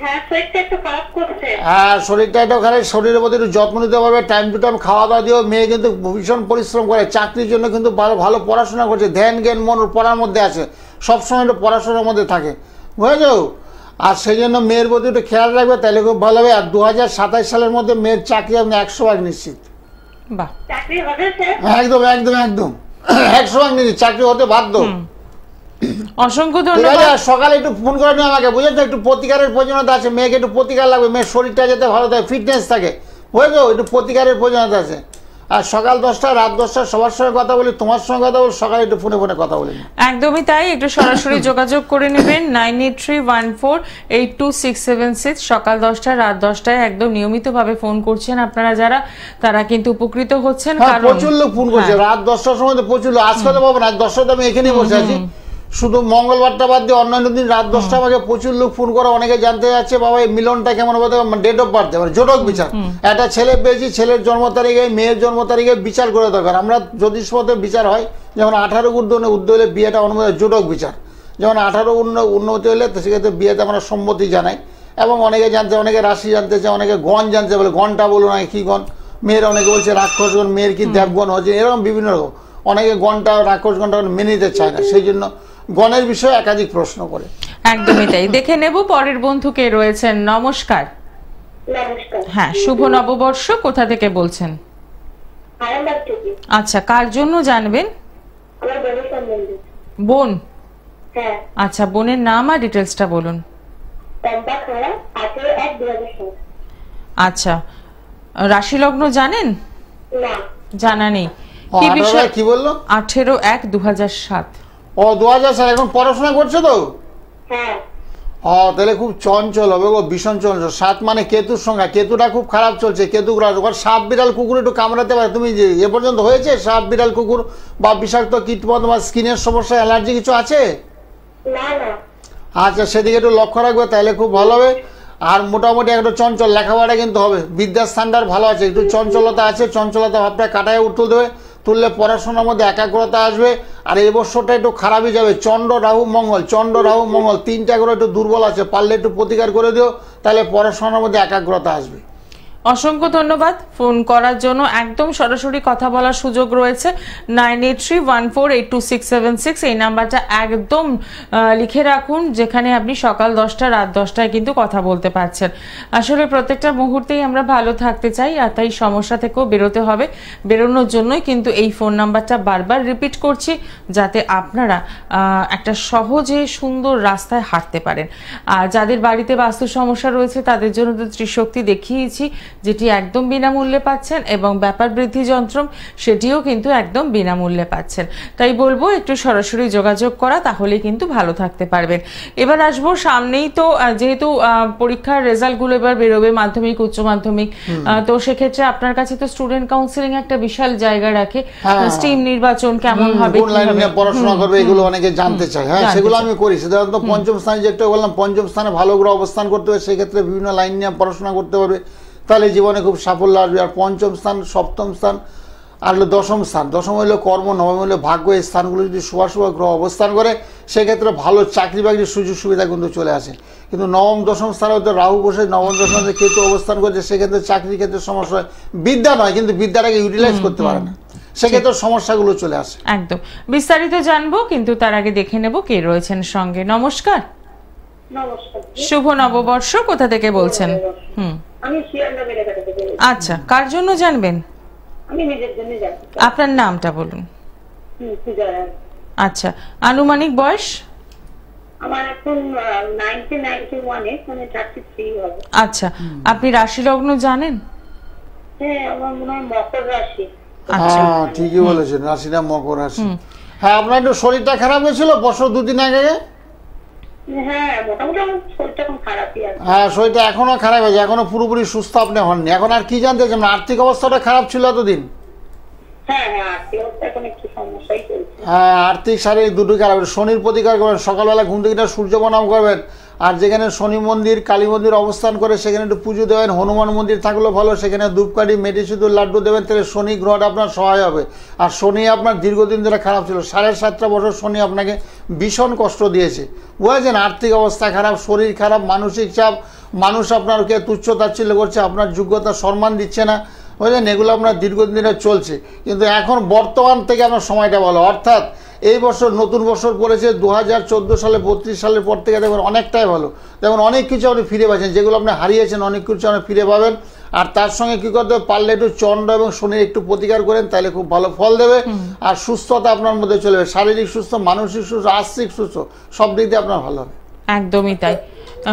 হ্যাঁ শরীরটা একটু খারাপ করছে। হ্যাঁ শরীরটা একটু খারাপ, শরীরের প্রতি একটু যত্ন নিতে পারবে, টাইম টু টাইম খাওয়া দাওয়া দিও। মেয়ে কিন্তু ভীষণ পরিশ্রম করে, চাকরির জন্য কিন্তু ভালো ভালো পড়াশোনা করছে, ধ্যান জ্ঞান মন পড়ার মধ্যে আছে, সবসময় একটু পড়াশোনার মধ্যে থাকে, বুঝেছো? আর সেই জন্য মেয়ের প্রতি একটু খেয়াল রাখবে, তাহলে খুব ভালো হবে। আর 2027 সালের মধ্যে মেয়ের চাকরি আপনি 100% নিশ্চিত। বাহ, চাকরি হবে স্যার? একদম একদম একদম 100% নিশ্চিত, চাকরি হতে বাধ্য। অসংখ্য ঠিক আছে, ধন্যবাদ। আর সকালে একটু ফোন করে নিও আমাকে, বুঝেছো? একটু প্রতিকারের প্রয়োজনীয়তা আছে, মেয়েকে একটু প্রতিকার লাগবে, মেয়ের শরীরটা যাতে ভালো থাকে, ফিটনেস থাকে, বুঝেছো? একটু প্রতিকারের প্রয়োজনীয়তা আছে। আর সকাল 10টা রাত 10টা সবার সঙ্গে কথা বলি, তোমার সঙ্গে কথা বলি, সকালে একটু ফোনে ফোনে কথা বলি। একদমই তাই, একটু সরাসরি যোগাযোগ করে নেবেন 9831482676। সকাল 10টা রাত 10টায় একদম নিয়মিতভাবে ফোন করছেন আপনারা যারা, তারা কিন্তু উপকৃত হচ্ছেন। হ্যাঁ কারণ প্রচুর লোক ফোন করছে, রাত 10টার সময় তো প্রচুর লোক, আজকে তো পাবো না, 10টাতে আমি এখানেই বসে আছি, শুধু মঙ্গলবারটা বাদ দিয়ে অন্যান্য দিন রাত 10টা আমাকে প্রচুর লোক ফোন করে, অনেকে জানতে যাচ্ছে বাবা এই মিলনটা কেমন হবে, ডেট অফ বার্থ মানে জোটক বিচার, একটা ছেলে পেয়েছি, ছেলের জন্ম তারিখে মেয়ের জন্ম তারিখে বিচার করে দরকার। আমরা জ্যোতিষপথে বিচার হয়, যেমন 18 ঊর্ধ্ব হলে বিয়েটা অনুমতি, জোটক বিচার, যেমন 18 উন্নতি হলে সেক্ষেত্রে বিয়েতে আমরা সম্মতি জানাই। এবং অনেকে জানতে, অনেকে রাশি জানতে চায়, অনেকে গণ জানতে বলে, গণটা বলুন না কি গণ, মেয়ের অনেকে বলছে রাক্ষসগণ, মেয়ের কি দেবগণ হচ্ছে, এরকম বিভিন্ন রকম, অনেকে গণটা রাক্ষসগণটা মেনে নিতে চায় না, সেই জন্য গণের বিষয়ে একাধিক প্রশ্ন করে। একদমই তাই, দেখে নেব পরের বন্ধু কে রয়েছেন। নমস্কার। নমস্কার। হ্যাঁ, শুভ নববর্ষ, কোথা থেকে বলছেন? আরামবাগ থেকে। আচ্ছা, কার জন্য জানবেন? আমার বোনের সম্বন্ধে। বোন? হ্যাঁ। আচ্ছা, বোনের নাম আর ডিটেলসটা বলুন। পম্পা খাড়া, 18/1/2007। আচ্ছা, রাশি লগ্ন জানেন? না। জানা নেই। কি বিষয় কি বললো? 18/1/2007। ও 2007, এখন পড়াশোনা করছে তো? হ্যাঁ। ও তাহলে খুব চঞ্চল হবে গো, ভীষণ চঞ্চল। 7 মানে কেতুর সংখ্যা, কেতুটা খুব খারাপ চলছে, কেতু গ্রাস, সাপ বিড়াল কুকুর একটু কামড়াতে পারে। তুমি যে এ পর্যন্ত হয়েছে সাপ বিড়াল কুকুর বা বিষাক্ত কীটপতঙ্গ বা স্কিনের সমস্যা, অ্যালার্জি কিছু আছে? না না। আচ্ছা, সেদিকে একটু লক্ষ্য রাখবে, তাহলে খুব ভালো হবে। আর মোটামুটি একটু চঞ্চল, লেখাপড়া কিন্তু হবে, বিদ্যার স্থানটা ভালো আছে, একটু চঞ্চলতা আছে, চঞ্চলতা ভাবটা কাটায় তুলতে হবে, তুললে পড়াশোনার মধ্যে একাগ্রতা আসবে। আর এই বছরটা একটু খারাপই যাবে, চন্দ্র রাহু মঙ্গল, চন্দ্র রাহু মঙ্গল 3টা করে একটু দুর্বল আছে, পারলে একটু প্রতিকার করে দিও, তাহলে পড়াশোনার মধ্যে একাগ্রতা আসবে। অসংখ্য ধন্যবাদ ফোন করার জন্য। একদম সরাসরি কথা বলার সুযোগ রয়েছে 9831482676, এই নাম্বারটা একদম লিখে রাখুন, যেখানে আপনি সকাল 10টা রাত 10টায় কিন্তু কথা বলতে পারছেন। আসলে প্রত্যেকটা মুহূর্তেই আমরা ভালো থাকতে চাই, আর তাই সমস্যা থেকেও বেরোতে হবে, বেরোনোর জন্যই কিন্তু এই ফোন নাম্বারটা বারবার রিপিট করছি, যাতে আপনারা একটা সহজে সুন্দর রাস্তায় হাঁটতে পারেন। আর যাদের বাড়িতে বাস্তু সমস্যা রয়েছে তাদের জন্য তো ত্রিশক্তি দেখিয়েছি, যেটি একদম বিনামূল্যে পাচ্ছেন, এবং ব্যাপার বৃদ্ধি যন্ত্রম সেটিও কিন্তু একদম বিনামূল্যে পাচ্ছেন। তাই বলবো একটু সরাসরি যোগাযোগ করা, তাহলে কিন্তু ভালো থাকতে পারবেন। এবার আসবো, সামনেই তো যেহেতু পরীক্ষার রেজাল্টগুলো এবার বেরোবে, মাধ্যমিক উচ্চ মাধ্যমিক, তো সেক্ষেত্রে আপনার কাছে তো স্টুডেন্ট কাউন্সিলিং একটা বিশাল জায়গা রাখে, স্ট্রিম নির্বাচন কেমন হবে, কোন লাইন নিয়ে পড়াশোনা করবে, এগুলো অনেকে জানতে চায়। হ্যাঁ, সেগুলো আমি করি। সাধারণত পঞ্চম স্থানে, যেটা বললাম পঞ্চম স্থানে ভালো গ্রহ অবস্থান করতে হবে, সেক্ষেত্রে বিভিন্ন লাইন নিয়ে পড়াশোনা করতে পারবে, তাহলে জীবনে খুব সাফল্য আসবে। আর পঞ্চম স্থান, সপ্তম স্থান, আর হলো দশম স্থান, দশম হলো কর্ম, নবম হলো ভাগ্য, এই স্থানগুলো যদি শুভ গ্রহ অবস্থান করে সেক্ষেত্রে ভালো চাকরি বাকরির সুযোগ সুবিধা কিন্তু চলে আসে। কিন্তু নবম দশম স্থানে হয়তো রাহু বসে, নবম দশম কেতু অবস্থান করছে, সেক্ষেত্রে চাকরির ক্ষেত্রে সমস্যা হয়, বিদ্যা নয় কিন্তু বিদ্যাটাকে ইউটিলাইজ করতে পারে না, সেক্ষেত্রে সমস্যাগুলো চলে আসে। একদম বিস্তারিত জানবো, কিন্তু তার আগে দেখে নেব কে রয়েছেন সঙ্গে। নমস্কার। নমস্কার। শুভ নববর্ষ, কোথা থেকে বলছেন? আমি শিয়ালদা এলাকা থেকে বলছি। আচ্ছা, কার জন্য জানবেন? আমি নিজের জন্য যাচ্ছি। আপনার নামটা বলুন। পূজা রায়। আচ্ছা, আনুমানিক বয়স? আমার এখন 1991-এ, মানে 33 হবে। আচ্ছা, আপনি রাশি লগ্ন জানেন? হ্যাঁ, আমার মনে হয় মকর রাশি। আচ্ছা, হ্যাঁ ঠিকই বলেছেন, রাশিটা মকর রাশি। হ্যাঁ, আপনার একটু শরীরটা খারাপ হয়েছিল বছর 2 দিন আগে? হ্যাঁ, মোটামুটি আমার শরীরটা এখন খারাপই আছে। হ্যাঁ, শরীরটা এখনো খারাপ হয়েছে, এখনো পুরোপুরি সুস্থ আপনি হননি। এখন আর কি জানতে চান? আর্থিক অবস্থাটা খারাপ ছিল এতদিন? হ্যাঁ হ্যাঁ, আর্থিক অবস্থা এখন একটু সমস্যাই চলছে। হ্যাঁ, আর্থিক শারীরিক দুটোই খারাপ। শনির প্রতিকার করবেন, সকালবেলা ঘুম থেকে সূর্য প্রণাম করবেন, আর যেখানে শনি মন্দির কালী মন্দির অবস্থান করে সেখানে একটু পুজো দেবেন, হনুমান মন্দির থাকলেও ভালো, সেখানে ধূপকাঠি মেথি সিঁদুর লাড্ডু দেবেন, তাহলে শনি গ্রহটা আপনার সহায় হবে। আর শনি আপনার দীর্ঘদিন ধরে খারাপ ছিল, 7.5 বছর শনি আপনাকে ভীষণ কষ্ট দিয়েছে, বুঝেছেন? আর্থিক অবস্থা খারাপ, শরীর খারাপ, মানসিক চাপ, মানুষ আপনাকে তুচ্ছ তাচ্ছিল্য করছে, আপনার যোগ্যতা সম্মান দিচ্ছে না, বুঝলেন? এগুলো আপনার দীর্ঘদিন ধরে চলছে। কিন্তু এখন বর্তমান থেকে আপনার সময়টা ভালো, অর্থাৎ এই বছর নতুন বছর পড়েছে 2014 সালে, 32 সালের পর থেকে দেখবেন অনেকটাই ভালো। দেখুন অনেক কিছু আপনি ফিরে পাচ্ছেন, যেগুলো আপনি হারিয়েছেন অনেক কিছু আপনি ফিরে পাবেন। আর তার সঙ্গে কী করতে হবে, পারলে একটু চন্দ্র এবং শনির একটু প্রতিকার করেন, তাহলে খুব ভালো ফল দেবে। আর সুস্থতা আপনার মধ্যে চলে যাবে, শারীরিক সুস্থ, মানসিক সুস্থ, আর্থিক সুস্থ, সব দিক দিয়ে আপনার ভালো হবে। একদমই তাই,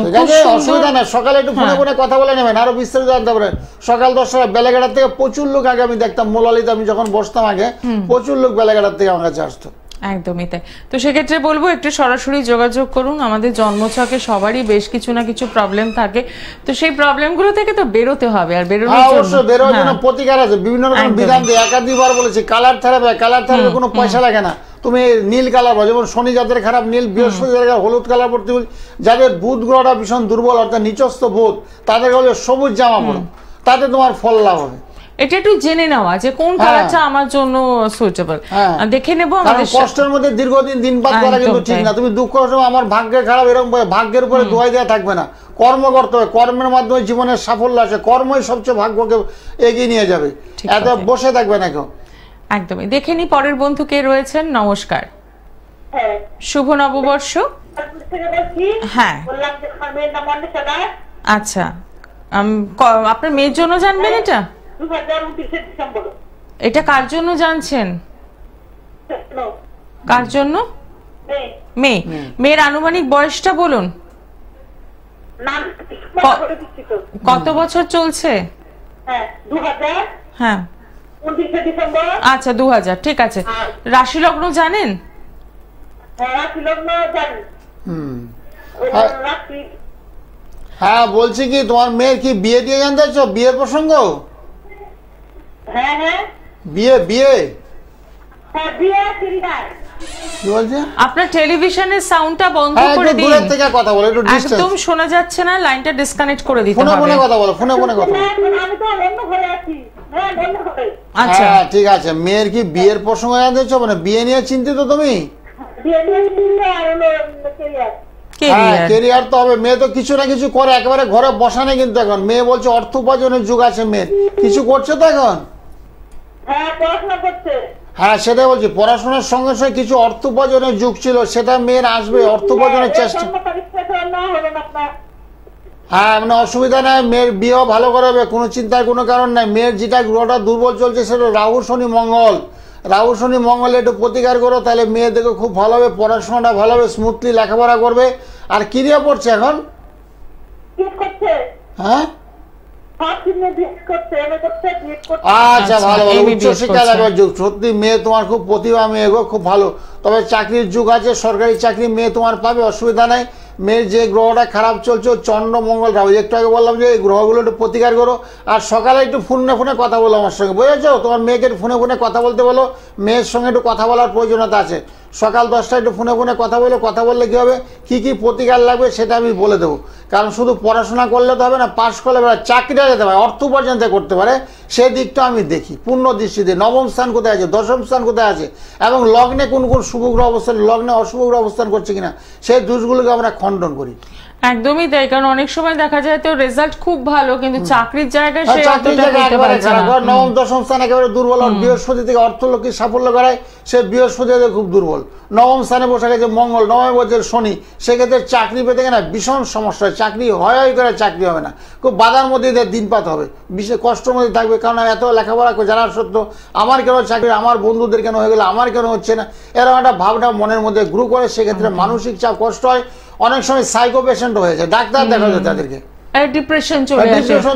ঠিক আছে, অসুবিধা নেই। সকালে একটু ফোনে ফোনে কথা বলে নেবেন, আরো বিস্তারিত জানতে পারেন। সকাল 10টায় বেলাঘাটার থেকে প্রচুর লোক, আগে আমি দেখতাম মোলালিতে আমি যখন বসতাম আগে, প্রচুর লোক বেলাঘাটার থেকে আমার কাছে আসতো। একদমই তাই। তো সেক্ষেত্রে বলবো একটু সরাসরি যোগাযোগ করুন। আমাদের জন্মছকে সবারই বেশ কিছু না কিছু প্রবলেম থাকে, তো সেই প্রবলেমগুলো থেকে তো বেরোতে হবে, আর বেরোনোর জন্য অবশ্যই বেরোনোর জন্য প্রতিকার আছে, বিভিন্ন রকম বিধান দিয়ে একাধিকবার বলেছি। কালার থেরাপি, কালার থেরাপি কোনো পয়সা লাগে না, তুমি নীল কালার, যেমন শনি যাদের খারাপ নীল, বৃহস্পতি যাদের হলুদ কালার পড়তে বলি, যাদের বুধ গ্রহটা ভীষণ দুর্বল অর্থাৎ নিচস্থ বুধ, তাদের বলে সবুজ জামা পড়ো, তাতে তোমার ফল লাভ হবে। এটা একটু জেনে নেওয়া যে কোন কালারটা আমার জন্য সুইটেবল, দেখে নেব। আমাদের কষ্টের মধ্যে দীর্ঘদিন দিনপাত করা কিন্তু ঠিক না। তুমি দুঃখ সময় আমার ভাগ্যে খারাপ এরকম ভাগ্যের উপরে দোয়াই দেওয়া থাকবে না, কর্ম করতে হবে, কর্মের মাধ্যমে জীবনের সাফল্য আছে, কর্মই সবচেয়ে ভাগ্যকে এগিয়ে নিয়ে যাবে, এত বসে থাকবে না কেউ। একদমই। দেখে নি পরের বন্ধু কে রয়েছেন। নমস্কার, শুভ নববর্ষ। হ্যাঁ, আচ্ছা, আপনার মেয়ের জন্য জানবেন এটা? 2029 ডিসেম্বর। এটা কার জন্য জানছেন? কার জন্য? মেয়ে। মেয়ের আনুমানিক বয়সটা বলুন। কত বছর চলছে? হ্যাঁ, 29 ডিসেম্বর। আচ্ছা 2000, ঠিক আছে। রাশি লগ্ন জানেন? রাশি লগ্ন জানি। হ্যাঁ, বলছি কি তোমার মেয়ের কি বিয়ে দিয়ে জানতে চাচ্ছ? বিয়ের প্রসঙ্গ? হ্যাঁ হ্যাঁ, বিয়ে বিয়ে বিয়ে সিরিয়াল। কি বলছে? আপনার টেলিভিশনের সাউন্ডটা বন্ধ করে দিন, দূর থেকে কথা বলো, একটু ডিসটেন্স, একদম শোনা যাচ্ছে না, লাইনটা ডিসকানেক্ট করে দিতে ফোনে হবে। ফোনে কথা বলো, ফোনে ফোনে কথা বলো। আমি তো অন্য ঘরে আছি। হ্যাঁ, অন্য ঘরে। আচ্ছা, হ্যাঁ ঠিক আছে। মেয়ের কি বিয়ের প্রসঙ্গ জানতে চাচ্ছ? মানে বিয়ে নিয়ে চিন্তিত তুমি? বিয়ে নিয়ে আর হলো ক্যারিয়ার। হ্যাঁ, ক্যারিয়ার তো হবে। মেয়ে তো কিছু না কিছু করে, একেবারে ঘরে বসা নেই কিন্তু এখন। মেয়ে বলছে অর্থ উপার্জনের যুগ আছে মেয়ের, কিছু করছে তো এখন? হ্যাঁ, পড়াশোনা করছে। হ্যাঁ সেটাই বলছি, পড়াশোনার সঙ্গে সঙ্গে কিছু অর্থ উপার্জনের যুগ ছিল, সেটা মেয়ের আসবে, অর্থ উপার্জনের চেষ্টা। হ্যাঁ, মানে অসুবিধা নাই, মেয়ের বিয়েও ভালো করে হবে, কোনো চিন্তার কোনো কারণ নাই। মেয়ের যেটা গ্রহটা দুর্বল চলছে সেটা রাহু শনি মঙ্গল। রাহু শনি মঙ্গলে একটু প্রতিকার করো, তাহলে মেয়ে দেখো খুব ভালো হবে, পড়াশোনাটা ভালো হবে, স্মুথলি লেখাপড়া করবে। আর কি দিয়ে পড়ছে এখন? হ্যাঁ, আচ্ছা ভালো ভালো, উচ্চশিক্ষা লাগার যুগ। সত্যি মেয়ে তোমার খুব প্রতিভা, মেয়ে গো খুব ভালো। তবে চাকরির যুগ আছে, সরকারি চাকরি মেয়ে তোমার পাবে, অসুবিধা নাই। মেয়ের যে গ্রহটা খারাপ চলছে চন্দ্র মঙ্গল রাহু, একটু আগে বললাম যে এই গ্রহগুলো একটু প্রতিকার করো। আর সকালে একটু ফোনে ফোনে কথা বলো আমার সঙ্গে, বুঝেছো? তোমার মেয়েকে একটু ফোনে ফোনে কথা বলতে বলো, মেয়ের সঙ্গে একটু কথা বলার প্রয়োজনীয়তা আছে। সকাল 10টায় একটু ফোনে ফোনে কথা বলো, কথা বললে কী হবে, কী কী প্রতিকার লাগবে সেটা আমি বলে দেবো। কারণ শুধু পড়াশোনা করলে তো হবে না, পাশ করলে চাকরিটা যেতে পারে, অর্থ উপার্জন করতে পারে, সেই দিকটা আমি দেখি পূর্ণ দৃষ্টিতে। নবম স্থান কোথায় আছে, দশম স্থান কোথায় আছে, এবং লগ্নে কোন কোন শুভ গ্রহ অবস্থান, লগ্নে অশুভ গ্রহ অবস্থান করছে কিনা, সেই দোষগুলোকে আমরা খণ্ডন করি। একদমই তাই, কারণ অনেক সময় দেখা যায় তো রেজাল্ট খুব ভালো, কিন্তু চাকরির জায়গায় সে নবম দশম স্থান একেবারে দুর্বল। বৃহস্পতি থেকে অর্থলক্ষ্মী সাফল্য করায়, সে বৃহস্পতি খুব দুর্বল। নবম স্থানে বসে গেছে মঙ্গল, নবমে বলছে শনি, সেক্ষেত্রে চাকরি পেতে গেলে ভীষণ সমস্যা, চাকরি হয় করে চাকরি হবে না, খুব বাধার মধ্যে দিনপাত হবে, বিশেষ কষ্টের মধ্যে থাকবে। কারণ এত লেখাপড়া জানার সত্ত্বেও আমার কেন চাকরি, আমার বন্ধুদের কেন হয়ে গেলো, আমার কেন হচ্ছে না, এরকম একটা ভাবনা মনের মধ্যে গ্রু করে, সেক্ষেত্রে মানসিক চাপ, কষ্ট হয়। অনেক সময় সাইকো পেশেন্ট হয়েছে, ডাক্তার দেখা যায় তাদেরকে, ডিপ্রেশন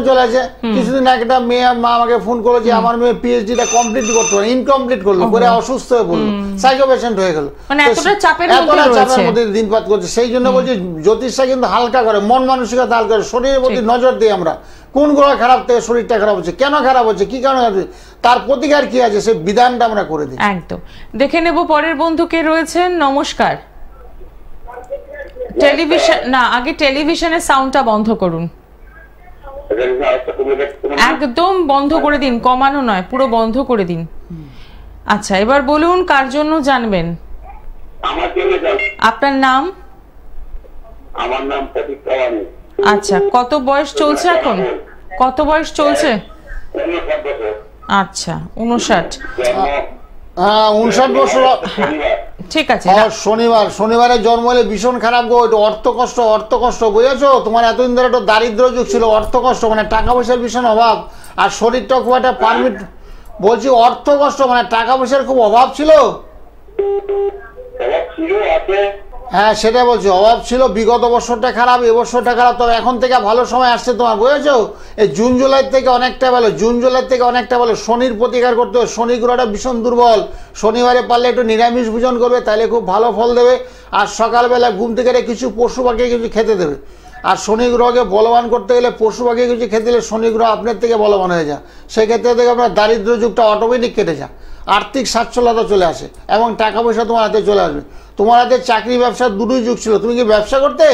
চলে আসে। কিছুদিন একটা মেয়ে মা আমাকে ফোন করলো যে আমার মেয়ে পিএইচডিটা কমপ্লিট করতে পারে, ইনকমপ্লিট করলো, করে অসুস্থ হয়ে পড়লো, সাইকো পেশেন্ট হয়ে গেল, এতটা চাপের মধ্যে দিনপাত করছে। সেই জন্য বলছি জ্যোতিষটা কিন্তু হালকা করে, মন মানসিকতা হালকা করে, শরীরের প্রতি নজর দিই আমরা, কোন গ্রহ খারাপ থেকে শরীরটা খারাপ হচ্ছে, কেন খারাপ হচ্ছে, কি কারণে হচ্ছে, তার প্রতিকার কি আছে, সেই বিধানটা আমরা করে দিই। একদম। দেখে নেব পরের বন্ধু কে রয়েছেন। নমস্কার, টেলিভিশন না, আগে টেলিভিশনের সাউন্ডটা বন্ধ করুন, একদম বন্ধ করে দিন, কমানো নয়, পুরো বন্ধ করে দিন। আচ্ছা, এবার বলুন কার জন্য জানবেন? আমার জন্য আপনার নাম? আমার নাম প্রদীপ কাওয়ানি। আচ্ছা, কত বয়স চলছে এখন? কত বয়স চলছে? 59 বছর। আচ্ছা, 59। হ্যাঁ, 59 বছর। ঠিক আছে। শনিবারে জন্ম হলে ভীষণ খারাপ গো, এটা অর্থ কষ্ট বুঝেছো? তোমার এতদিন ধরে একটা দারিদ্র যুগ ছিল, অর্থ কষ্ট মানে টাকা পয়সার ভীষণ অভাব, আর শরীরটা খুব একটা পারমিট, বলছি অর্থ কষ্ট মানে টাকা পয়সার খুব অভাব ছিল। হ্যাঁ, সেটাই বলছি, অভাব ছিল। বিগত বছরটা খারাপ, এবছরটা খারাপ, তবে এখন থেকে ভালো সময় আসছে তোমার, বুঝেছো? এই জুন জুলাই থেকে অনেকটা ভালো। শনির প্রতিকার করতে হবে, শনি গ্রহটা ভীষণ দুর্বল। শনিবারে পারলে একটু নিরামিষ ভোজন করবে, তাহলে খুব ভালো ফল দেবে। আর সকালবেলা ঘুম থেকে কিছু পশু পাখি কিছু খেতে দেবে। আর শনি গ্রহকে বলবান করতে গেলে পশু পাখি কিছু খেতে দিলে শনি গ্রহ আপনার থেকে বলবান হয়ে যায়। সেক্ষেত্রে থেকে আপনার দারিদ্র যুগটা অটোমেটিক কেটে যায়, আর্থিক সচ্ছলতা চলে আসে এবং টাকা পয়সা তোমার হাতে চলে আসবে। তোমার হাতে চাকরি ব্যবসা দুটোই যুগ ছিল, তুমি কি ব্যবসা করতে?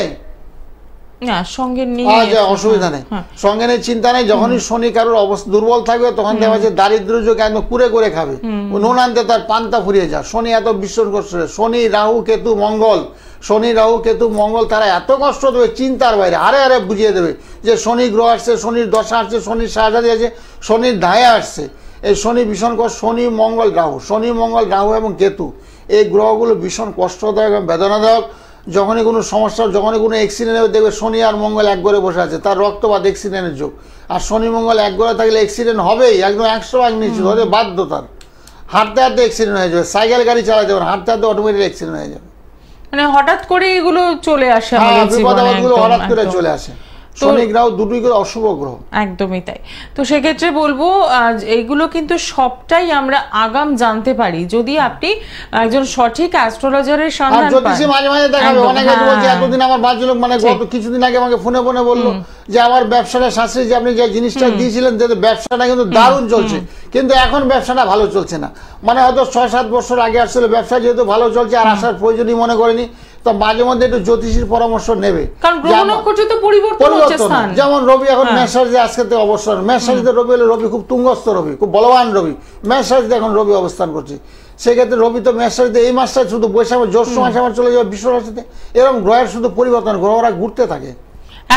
না, সঙ্গে নিয়ে অসুবিধা নেই, সঙ্গে নেই, চিন্তা নেই। যখনই শনি কারোর অবস্থা দুর্বল থাকবে তখন দেখা যাচ্ছে দারিদ্র যুগ একদম করে খাবে, নুন আনতে তার পান্তা ফুরিয়ে যায়। শনি এত বিশ্বাস করছে, শনি রাহু কেতু মঙ্গল তারা এত কষ্ট দেবে চিন্তার বাইরে, হারে বুঝিয়ে দেবে যে শনি গ্রহ আসছে, শনির দশা আসছে, শনির সাহায্য আছে, শনির ধায়ে আসছে। এই শনি ভীষণ কষ্ট, শনি মঙ্গল রাহু এবং কেতু, এই গ্রহগুলো ভীষণ কষ্টদায়ক এবং বেদনাদায়ক। যখনই কোনো সমস্যা, যখনই কোনো অ্যাক্সিডেন্ট দেখবে শনি আর মঙ্গল এক ঘরে বসে আছে, তার রক্তপাত অ্যাক্সিডেন্টের যোগ। আর শনি মঙ্গল এক ঘরে থাকলে অ্যাক্সিডেন্ট হবেই, একদম 100% নিশ্চিত, হতে বাধ্য। তার হাঁটতে অ্যাক্সিডেন্ট হয়ে যাবে, সাইকেল গাড়ি চালাতে পারে, হাঁটতে অটোমেটিক অ্যাক্সিডেন্ট হয়ে যাবে। মানে হঠাৎ করে এগুলো চলে আসে আমাদের জীবনে, হঠাৎ করে চলে আসে। শনি গ্রহ দুটোই করে অশুভ গ্রহ, একদমই তাই। তো সেক্ষেত্রে বলবো এইগুলো কিন্তু সবটাই আমরা আগাম জানতে পারি যদি আপনি একজন সঠিক অ্যাস্ট্রোলজারের সন্ধান পান। জ্যোতিষী মাঝে মাঝে দেখাবে, অনেকে বলছে এতদিন আমার বাজলোক, মানে গত কিছুদিন আগে আমাকে ফোনে বললো যে আমার ব্যবসাটা শাস্ত্রী, যে আপনি যে জিনিসটা দিয়েছিলেন যে ব্যবসাটা কিন্তু দারুণ চলছে, কিন্তু এখন ব্যবসাটা ভালো চলছে না। মানে হয়তো 6-7 বছর আগে আসলে ব্যবসা যেহেতু ভালো চলছে আর আসার প্রয়োজনই মনে করেনি, তো মাঝে মধ্যে একটু জ্যোতিষীর পরামর্শ নেবে। যেমন রবি এখন মেষরাশিতে আজকে থেকে অবস্থান, মেষরাশিতে রবি হলে রবি খুব তুঙ্গস্থ রবি, খুব বলবান রবি, মেষরাশিতে এখন রবি অবস্থান করছে। সেক্ষেত্রে রবি তো মেষরাশিতে এই মাসটা শুধু বৈশাখ জ্যৈষ্ঠ মাসে আমার চলে যাবে বিশ্ব রাশিতে, এরকম গ্রহের শুধু পরিবর্তন, গ্রহরা ঘুরতে থাকে।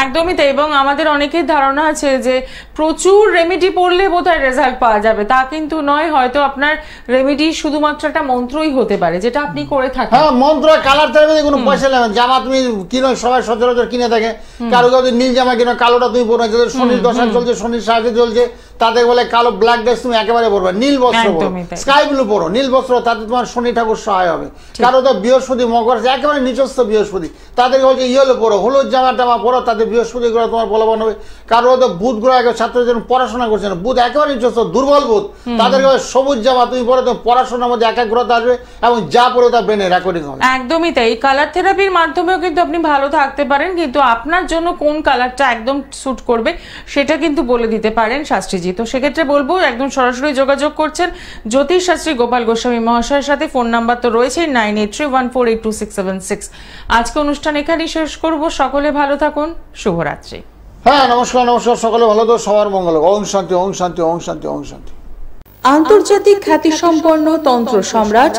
একদমই তাই। এবং আমাদের অনেকের ধারণা আছে যে প্রচুর রেমেডি পড়লে বোধহয় রেজাল্ট পাওয়া যাবে, তা কিন্তু নয়। হয়তো আপনার রেমেডি শুধুমাত্র একটা মন্ত্রই হতে পারে যেটা আপনি করে থাকেন। হ্যাঁ, মন্ত্র কালার থেরাপিতে কোনো পয়সা নেবেন। জামা তুমি কিনো, সবাই সচরাচর কিনে থাকে, কারো কারো নীল জামা কিনো, কালোটা তুমি পরো, যাদের শনির দশা চলছে, শনির সাহায্যে চলছে, তাদের বলে কালো ব্ল্যাক ড্রেস তুমি একেবারে পরবে, নীল বস্ত্র পরো, স্কাই ব্লু পরো, নীল বস্ত্র, তাতে তোমার শনি ঠাকুর সহায় হবে। কারো তো বৃহস্পতি মকর একেবারে নিচস্থ বৃহস্পতি, তাদেরকে বলছে ইয়েলো পরো, হলুদ জামা টামা পরো, তাদের বৃহস্পতি গ্রহ তোমার বলবান হবে। কারো তো বুধ গ্রহ ছাত্র যেন পড়াশোনা করছে না, বুধ একেবারে নিচস্থ দুর্বল বুধ, তাদেরকে সবুজ জামা তুমি পরো, তুমি পড়াশোনার মধ্যে একাগ্রতা আসবে এবং যা পড়ে তা ব্রেনে রেকর্ডিং হবে। একদমই তাই। কালার থেরাপির মাধ্যমেও কিন্তু আপনি ভালো থাকতে পারেন, কিন্তু আপনার জন্য কোন কালারটা একদম স্যুট করবে সেটা কিন্তু বলে দিতে পারেন শাস্ত্রীজি। তো সেক্ষেত্রে বলবো একদম সরাসরি যোগাযোগ করছেন জ্যোতিষ শাস্ত্রী গোপাল গোস্বামী মহাশয়ের সাথে। ফোন নাম্বার তো রয়েছে 9831482676। আজকে অনুষ্ঠান এখানেই শেষ করব। সকলে ভালো থাকুন, শুভরাত্রি। হ্যাঁ, নমস্কার, সকলে ভালো তো, সবার মঙ্গল। ওম শান্তি, ওম শান্তি, ওম শান্তি, ওম শান্তি। আন্তর্জাতিক খ্যাতিসম্পন্ন তন্ত্র সম্রাট